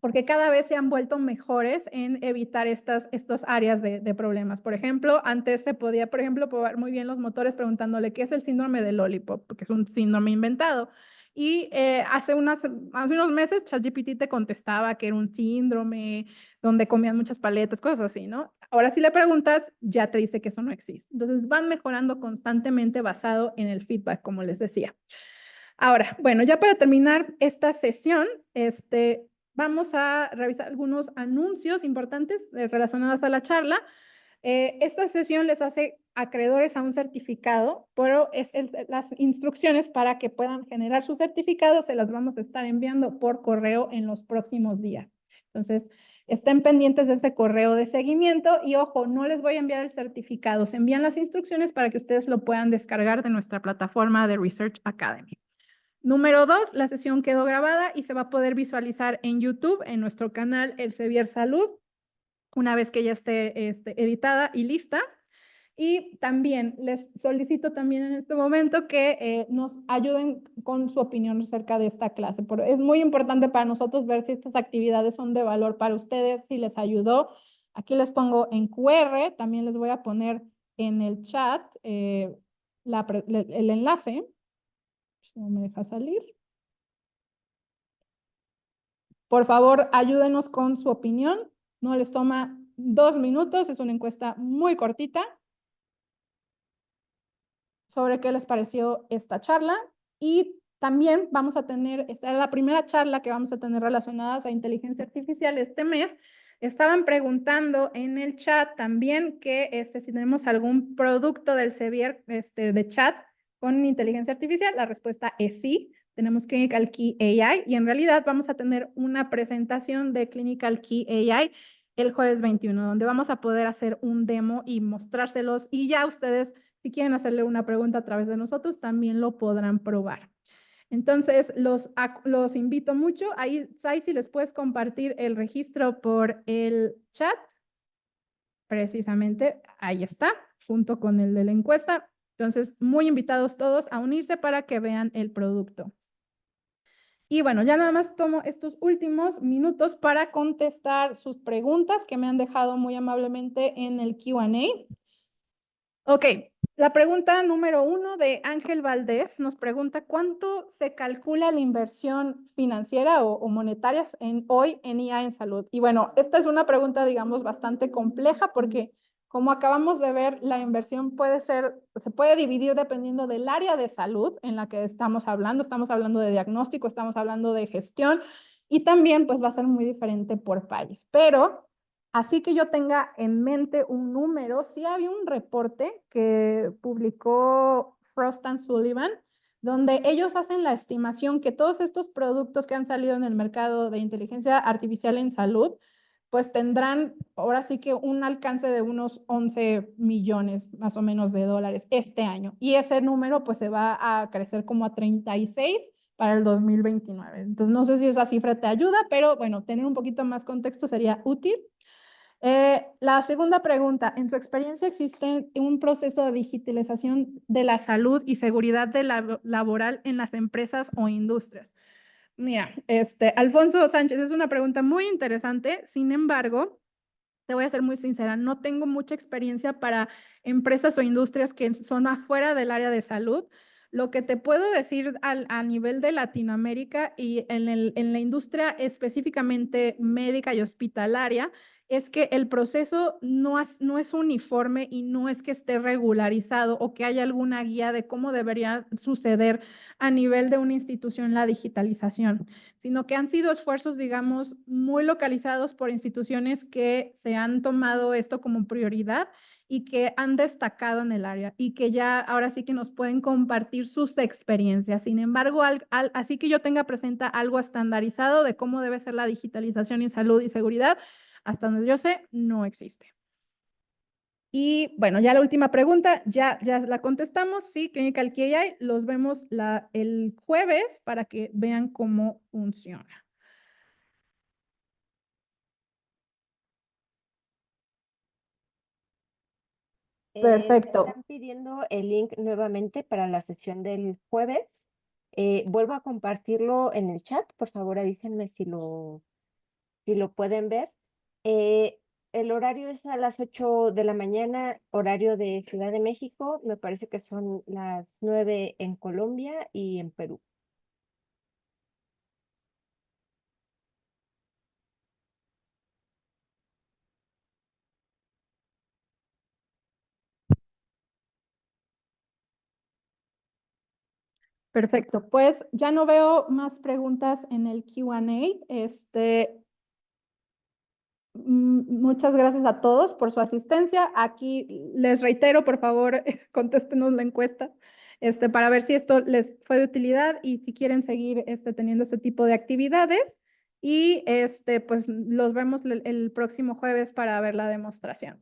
Porque cada vez se han vuelto mejores en evitar estas áreas de problemas. Por ejemplo, antes se podía, por ejemplo, probar muy bien los motores preguntándole qué es el síndrome de Lollipop, porque es un síndrome inventado. Y hace unos meses ChatGPT te contestaba que era un síndrome donde comían muchas paletas, cosas así, ¿no? Ahora si le preguntas, ya te dice que eso no existe. Entonces van mejorando constantemente basado en el feedback, como les decía. Ahora, bueno, ya para terminar esta sesión, vamos a revisar algunos anuncios importantes relacionados a la charla. Esta sesión les hace acreedores a un certificado, pero las instrucciones para que puedan generar su certificado se las vamos a estar enviando por correo en los próximos días. Entonces, estén pendientes de ese correo de seguimiento y ojo, no les voy a enviar el certificado, se envían las instrucciones para que ustedes lo puedan descargar de nuestra plataforma de Research Academy. Número 2, la sesión quedó grabada y se va a poder visualizar en YouTube, en nuestro canal Elsevier Salud, una vez que ya esté editada y lista. Y también les solicito también en este momento que nos ayuden con su opinión acerca de esta clase. Es muy importante para nosotros ver si estas actividades son de valor para ustedes, si les ayudó. Aquí les pongo en QR, también les voy a poner en el chat el enlace. No me deja salir. Por favor, ayúdenos con su opinión. No les toma 2 minutos, es una encuesta muy cortita sobre qué les pareció esta charla. Y también vamos a tener, esta es la primera charla que vamos a tener relacionadas a inteligencia artificial este mes. Estaban preguntando en el chat también que si tenemos algún producto del Elsevier de chat con inteligencia artificial. La respuesta es sí. Tenemos Clinical Key AI y en realidad vamos a tener una presentación de Clinical Key AI el jueves 21, donde vamos a poder hacer un demo y mostrárselos y ya ustedes, si quieren hacerle una pregunta a través de nosotros, también lo podrán probar. Entonces, los invito mucho. Ahí, Sai, si les puedes compartir el registro por el chat. Precisamente, ahí está, junto con el de la encuesta. Entonces, muy invitados todos a unirse para que vean el producto. Y bueno, ya nada más tomo estos últimos minutos para contestar sus preguntas que me han dejado muy amablemente en el Q&A. Ok, la pregunta número 1 de Ángel Valdés nos pregunta ¿cuánto se calcula la inversión financiera o monetaria hoy en IA en salud? Y bueno, esta es una pregunta, digamos, bastante compleja porque como acabamos de ver, la inversión se puede dividir dependiendo del área de salud en la que estamos hablando de diagnóstico, estamos hablando de gestión y también pues va a ser muy diferente por país, pero así que yo tenga en mente un número, sí había un reporte que publicó Frost and Sullivan, donde ellos hacen la estimación que todos estos productos que han salido en el mercado de inteligencia artificial en salud pues tendrán ahora sí que un alcance de unos 11 millones más o menos de dólares este año. Y ese número pues se va a crecer como a 36 para el 2029. Entonces no sé si esa cifra te ayuda, pero bueno, tener un poquito más contexto sería útil. La segunda pregunta, en tu experiencia existe un proceso de digitalización de la salud y seguridad laboral en las empresas o industrias. Mira, Alfonso Sánchez, es una pregunta muy interesante. Sin embargo, te voy a ser muy sincera, no tengo mucha experiencia para empresas o industrias que son afuera del área de salud. Lo que te puedo decir a nivel de Latinoamérica y en la industria específicamente médica y hospitalaria es que el proceso no es uniforme y no es que esté regularizado o que haya alguna guía de cómo debería suceder a nivel de una institución la digitalización, sino que han sido esfuerzos, digamos, muy localizados por instituciones que se han tomado esto como prioridad y que han destacado en el área y que ya ahora sí que nos pueden compartir sus experiencias. Sin embargo, así que yo tenga presente algo estandarizado de cómo debe ser la digitalización en salud y seguridad, hasta donde yo sé, no existe. Y bueno, ya la última pregunta, ya la contestamos. Sí, Clinical QI, los vemos el jueves para que vean cómo funciona. Perfecto. Están pidiendo el link nuevamente para la sesión del jueves. Vuelvo a compartirlo en el chat. Por favor, avísenme si lo pueden ver. El horario es a las 8 de la mañana, horario de Ciudad de México. Me parece que son las 9 en Colombia y en Perú. Perfecto, pues ya no veo más preguntas en el Q&A. Muchas gracias a todos por su asistencia. Aquí les reitero, por favor, contéstenos la encuesta para ver si esto les fue de utilidad y si quieren seguir teniendo este tipo de actividades. Y pues los vemos el próximo jueves para ver la demostración.